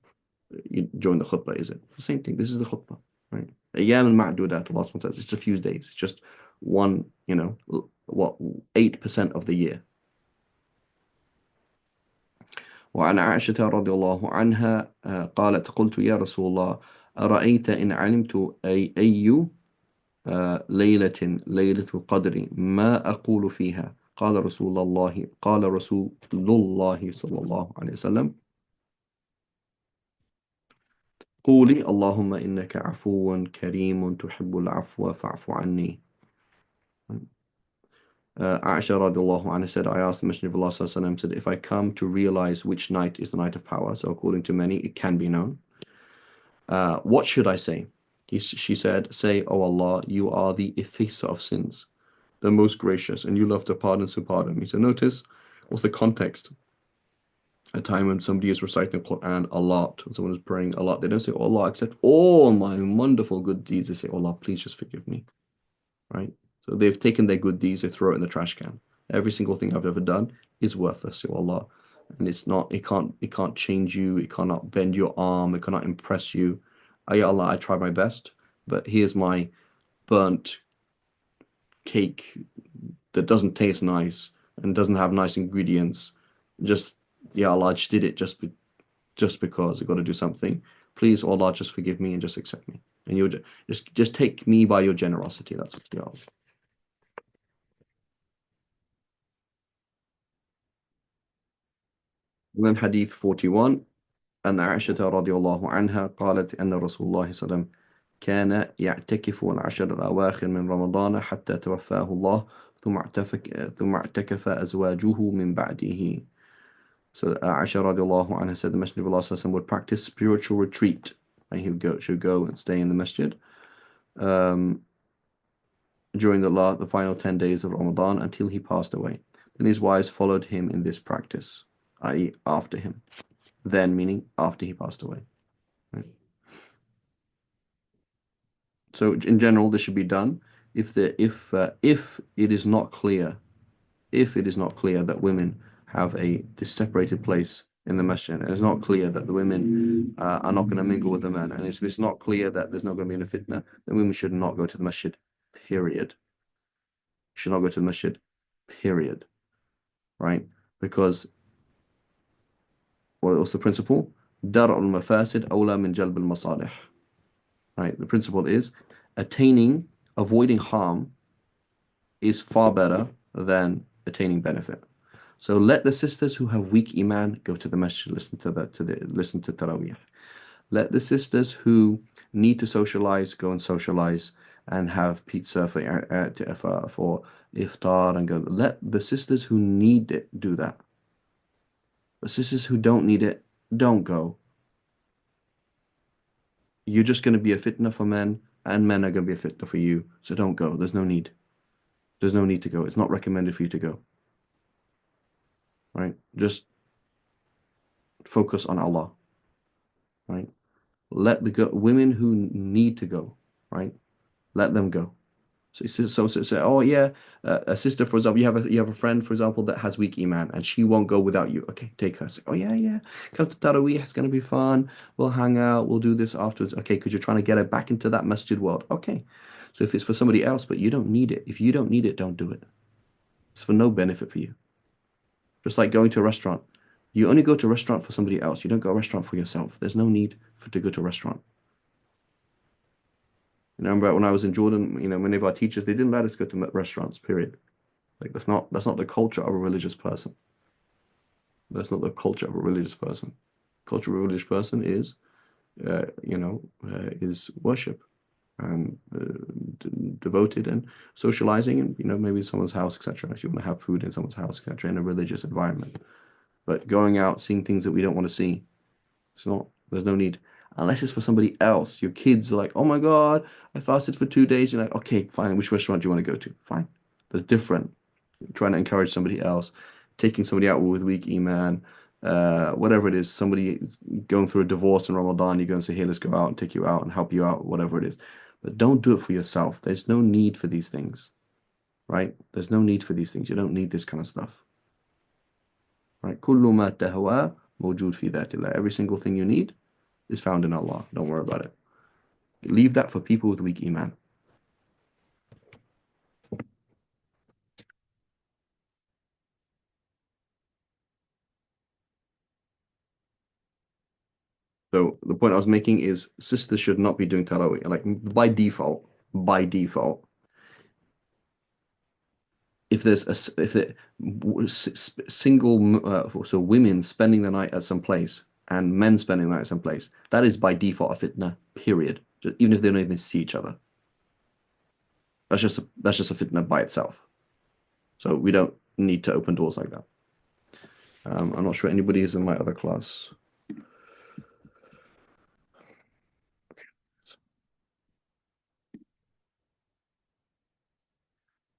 during the khutbah, is it? The same thing. This is the khutbah, right? Ayyam al-ma'dudat, Allah subhanahu wa ta'ala says, it's a few days. It's just one, what, 8% of the year. وعن عائشة رضي الله عنها قالت قلت يا رسول الله أرأيت إن علمت أي ليلة القدر ما أقول فيها قال رسول الله صلى الله عليه وسلم قولي اللهم إنك عفو كريم تحب العفو فاعف عني. Aisha radiallahu anha said, I asked the Messenger of Allah sallallahu alaihi wasallam, said, if I come to realize which night is the night of power, so according to many, it can be known, what should I say? She said, say, O Allah, you are the effacer of sins, the most gracious, and you love to pardon, so pardon me. So notice, what's the context? A time when somebody is reciting the Quran a lot, when someone is praying a lot, they don't say, oh Allah, accept all my wonderful good deeds. They say, oh Allah, please just forgive me, right? So they've taken their good deeds, they throw it in the trash can. Every single thing I've ever done is worthless to Allah. And it can't change you, it cannot bend your arm, it cannot impress you. Oh, ya Allah, I tried my best, but here's my burnt cake that doesn't taste nice and doesn't have nice ingredients. Just, yeah, Allah, I just did it just because I got to do something. Please, Allah, just forgive me and just accept me. And you just take me by your generosity. That's what you ask. And then Hadith 41, أن عائشة رضي الله عنها قالت أن رسول الله صلى الله عليه وسلم كان يعتكف العشر الأواخر من رمضان حتى توفاه الله ثم اعتكف أزواجه من بعده. So Aisha radiallahu anha said the Messenger of Allah sallallahu alaihi wasallam would practice spiritual retreat. And should go and stay in the masjid um, during the final 10 days of Ramadan until he passed away. Then his wives followed him in this practice, i.e. after him. Then meaning after he passed away. Right? So in general, this should be done if it is not clear, if it is not clear that women have this separated place in the masjid, and it's not clear that the women are not going to mingle with the men, and if it's not clear that there's not going to be a fitna, then women should not go to the masjid. Period. Should not go to the masjid. Period. Right? Because what's the principle? Dar al-mafasid awla min jalb al-masalih. Right? The principle is avoiding harm is far better than attaining benefit. So let the sisters who have weak iman go to the masjid, listen to Taraweeh. Let the sisters who need to socialize go and socialize and have pizza for iftar and go. Let the sisters who need it do that. The sisters who don't need it, don't go. You're just going to be a fitna for men, and men are going to be a fitna for you. So don't go. There's no need. There's no need to go. It's not recommended for you to go, right? Just focus on Allah, right? Let the women who need to go, right? Let them go. So say, oh yeah, a sister, for example, you have a friend, for example, that has weak iman, and she won't go without you. Okay, take her. Say, oh yeah, yeah, come to Taraweeh. It's gonna be fun. We'll hang out. We'll do this afterwards. Okay, because you're trying to get her back into that masjid world. Okay, so if it's for somebody else, but you don't need it. If you don't need it, don't do it. It's for no benefit for you. Just like going to a restaurant. You only go to a restaurant for somebody else. You don't go to a restaurant for yourself. There's no need for to go to a restaurant. And I remember when I was in Jordan, many of our teachers, they didn't let us go to restaurants, period. Like that's not the culture of a religious person. That's not the culture of a religious person. Culture of a religious person is worship and devoted and socializing and maybe someone's house, etc. If you want to have food in someone's house, etc. In a religious environment. But going out, seeing things that we don't want to see, it's not. There's no need. Unless it's for somebody else. Your kids are like, oh my God, I fasted for 2 days. You're like, okay, fine. Which restaurant do you want to go to? Fine. That's different. Trying to encourage somebody else, taking somebody out with weak iman, whatever it is, somebody going through a divorce in Ramadan, you go and say, hey, let's go out and take you out and help you out, whatever it is. But don't do it for yourself. There's no need for these things, right? There's no need for these things. You don't need this kind of stuff, right? كل ما تهوى موجود في ذات الله. Every single thing you need is found in Allah. Don't worry about it. Leave that for people with weak iman. So the point I was making is sisters should not be doing tarawih. Like by default, if there's a if the single so women spending the night at some place and men spending the night at some place, that is by default a fitna. Period. Even if they don't even see each other, that's just a fitna by itself. So we don't need to open doors like that. I'm not sure anybody is in my other class.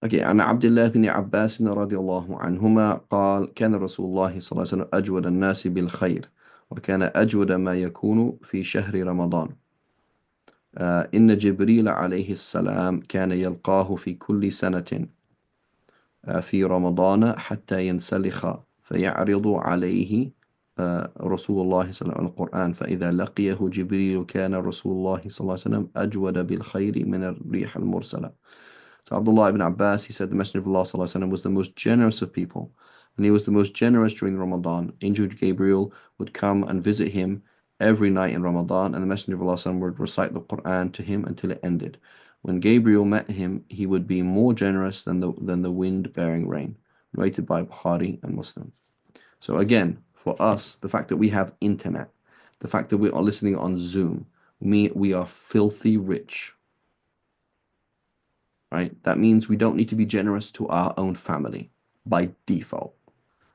Okay, عن عبد الله بن عباس رضي الله عنهما قال كان رسول الله صلى الله عليه وسلم أجود الناس بالخير وكان أجود ما يكون في شهر رمضان إن جبريل عليه السلام كان يلقاه في كل سنة في رمضان حتى ينسلخ فيعرض عليه رسول الله صلى الله عليه وسلم القرآن فإذا لقيه جبريل كان رسول الله صلى الله عليه وسلم أجود بالخير من الريح المرسلة. So Abdullah ibn Abbas, he said the Messenger of Allah sallallahu alaihi wasallam was the most generous of people, and he was the most generous during Ramadan. Angel Gabriel would come and visit him every night in Ramadan, and the Messenger of Allah sallallahu alaihi wasallam would recite the Quran to him until it ended. When Gabriel met him, he would be more generous than the wind bearing rain. Rated by Bukhari and Muslim. So again, for us, the fact that we have internet, the fact that we are listening on Zoom, we are filthy rich, right? That means we don't need to be generous to our own family by default.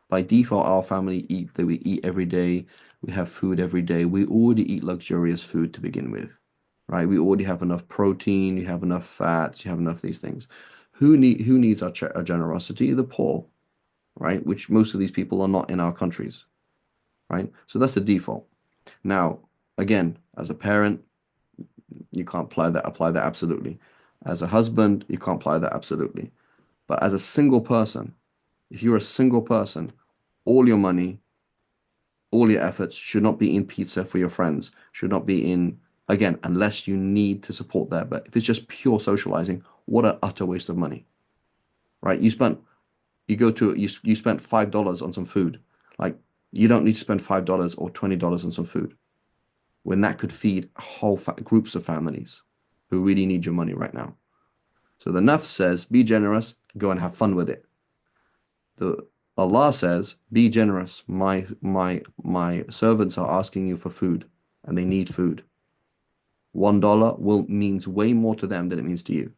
By default, our family we eat every day, we have food every day. We already eat luxurious food to begin with, right? We already have enough protein, you have enough fats, you have enough of these things. Who needs our generosity? The poor, right? Which most of these people are not in our countries, right? So that's the default. Now, again, as a parent, you can't apply that absolutely. As a husband, you can't apply that absolutely. But as a single person, if you're a single person, all your money, all your efforts should not be in pizza for your friends, should not be in, again, unless you need to support that. But if it's just pure socializing, what an utter waste of money, right? You spent $5 on some food. Like, you don't need to spend $5 or $20 on some food when that could feed whole groups of families who really need your money right now. So the Nafs says, be generous, go and have fun with it. The Allah says, be generous. My servants are asking you for food and they need food. $1 means way more to them than it means to you.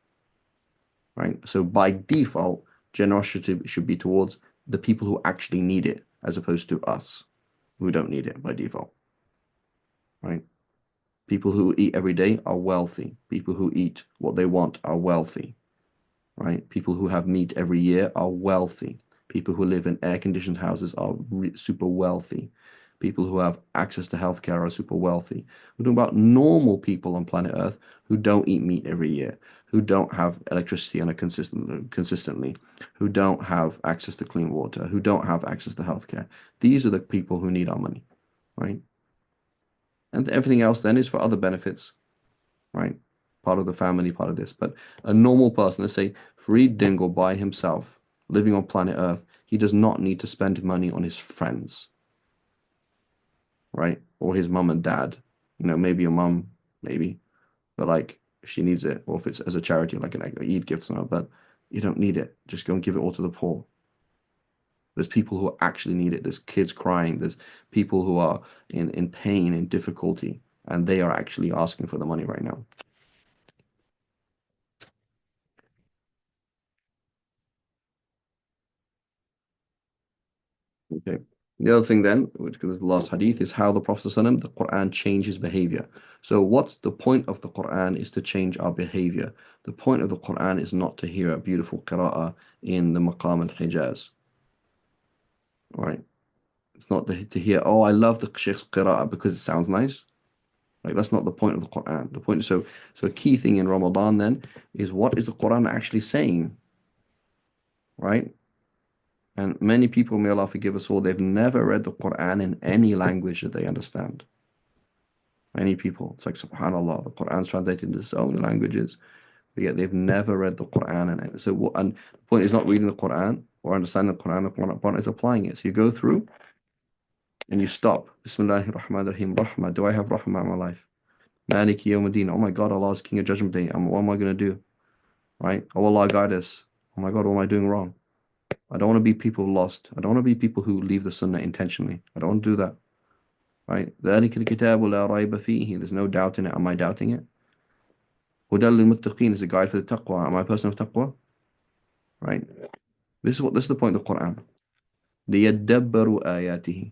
Right? So by default, generosity should be towards the people who actually need it, as opposed to us who don't need it by default. Right? People who eat every day are wealthy. People who eat what they want are wealthy, right? People who have meat every year are wealthy. People who live in air-conditioned houses are super wealthy. People who have access to healthcare are super wealthy. We're talking about normal people on planet Earth who don't eat meat every year, who don't have electricity on a consistently, who don't have access to clean water, who don't have access to healthcare. These are the people who need our money, right? And everything else then is for other benefits, right? Part of the family, part of this. But a normal person, let's say Fareed Dingle by himself, living on planet Earth, he does not need to spend money on his friends, right? Or his mum and dad. Maybe your mum, maybe, but like if she needs it, or if it's as a charity, like an Eid gift or not, but you don't need it. Just go and give it all to the poor. There's people who actually need it. There's kids crying. There's people who are in pain, in difficulty, and they are actually asking for the money right now. Okay. The other thing then, which is the last hadith, is how the Prophet ﷺ, the Quran changes behavior. So what's the point of the Quran is to change our behavior. The point of the Quran is not to hear a beautiful qira'ah in the maqam al-Hijaz, right? It's not to hear, oh, I love the Sheikh's qira'ah because it sounds nice. Like that's not the point of the Quran. The point is so a key thing in Ramadan then is what is the Quran actually saying, right? And many people, may Allah forgive us all, they've never read the Quran in any language that they understand. Many people, it's like subhanallah, the Quran's translated into so many languages, but yet they've never read the Quran. And the point is not reading the Quran or understanding the Quran is applying it. So you go through and you stop. Bismillahir Rahmanir Rahim. Rahmah. Do I have Rahmah in my life? Maliki Yawmiddin. Oh my God, Allah is King of Judgment Day. What am I going to do? Right? Oh Allah, guide us. Oh my God, what am I doing wrong? I don't want to be people lost. I don't want to be people who leave the Sunnah intentionally. I don't want to do that. Right? ذَلِكَ الْكِتَابُ لَا رَيْبَ فِيهِ. There's no doubt in it. Am I doubting it? هُدًى لِلْمُتَّقِينَ is a guide for the taqwa. Am I a person of taqwa? Right? This is the point of the Quran. لِيَدَّبَّرُوا آيَاتِهِ.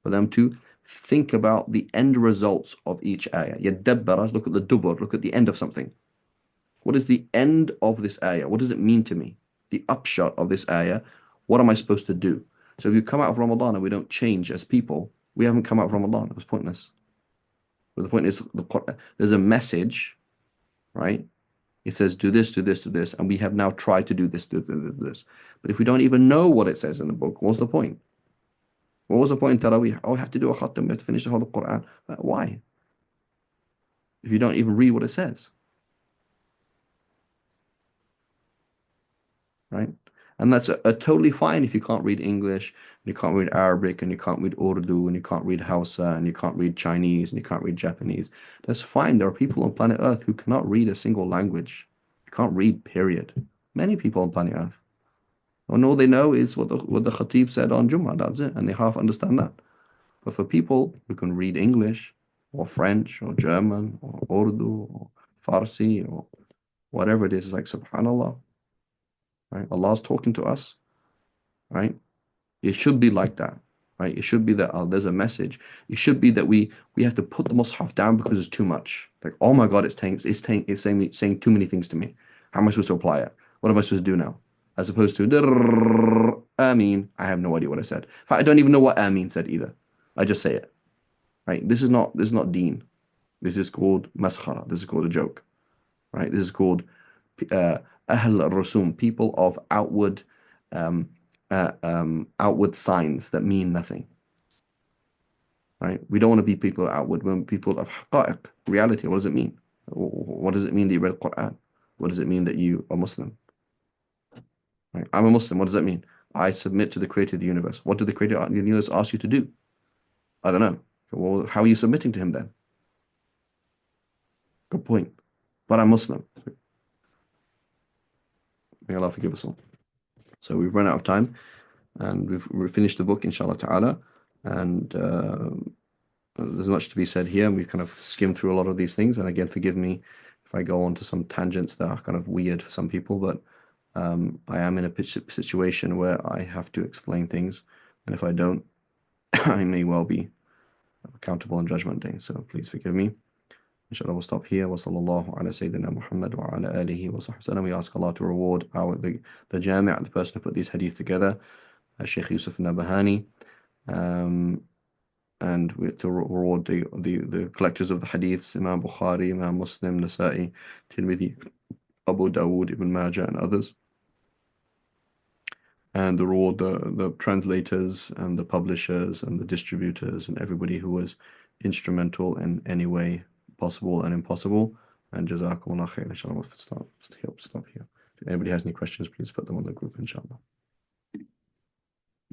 For them to think about the end results of each ayah. يَدَّبَّر, look at the dubur, look at the end of something. What is the end of this ayah? What does it mean to me? The upshot of this ayah. What am I supposed to do? So if you come out of Ramadan and we don't change as people, we haven't come out of Ramadan. It was pointless. But the point is, there's a message, right? It says, do this, do this, do this. And we have now tried to do this, do this. But if we don't even know what it says in the book, what's the point? What was the point in Taraweeh? Oh, we have to do a khatam, we have to finish the whole Quran. Why? If you don't even read what it says, right? And that's totally fine if you can't read English, and you can't read Arabic, and you can't read Urdu, and you can't read Hausa, and you can't read Chinese, and you can't read Japanese. That's fine. There are people on planet Earth who cannot read a single language. You can't read, period. Many people on planet Earth. And all they know is what the Khatib said on Jummah. That's it. And they half understand that. But for people who can read English, or French, or German, or Urdu, or Farsi, or whatever it is, like subhanallah, right? Allah's talking to us, right? It should be like that, right? It should be that there's a message. It should be that we have to put the Mus'haf down because it's too much. Like, oh my God, it's saying too many things to me. How am I supposed to apply it? What am I supposed to do now? As opposed to Ameen. I have no idea what I said. In fact, I don't even know what Ameen said either. I just say it, right? This is not Deen. This is called maskhara. This is called a joke, right? This is called uh, Ahl al-Rusum, people of um, outward signs that mean nothing, right? We don't want to be people of outward. We want people of haqa'iq, reality. What does it mean? What does it mean that you read Quran? What does it mean that you are Muslim? Right? I'm a Muslim. What does that mean? I submit to the creator of the universe. What did the creator of the universe ask you to do? I don't know. Well, how are you submitting to him then? Good point. But I'm Muslim. May Allah forgive us all. So we've run out of time and we've finished the book, inshallah ta'ala. And there's much to be said here. We've kind of skimmed through a lot of these things. And again, forgive me if I go on to some tangents that are kind of weird for some people, but I am in a situation where I have to explain things. And if I don't, I may well be accountable on Judgment Day. So please forgive me. Inshallah, we'll stop here. Wa sallallahu ala Sayyidina Muhammad wa ala alihi wa sahbihi wasallam. We ask Allah to reward the Jami', the person who put these hadith together, Sheikh Yusuf al-Nabahani, and to reward the collectors of the hadiths, Imam Bukhari, Imam Muslim, Nasa'i, Tirmidhi, Abu Dawood, Ibn Majah, and others. And to reward the translators and the publishers and the distributors and everybody who was instrumental in any way possible and impossible. And Jazakumullah khair. Inshallah, we'll stop here. If anybody has any questions, please put them on the group, inshallah.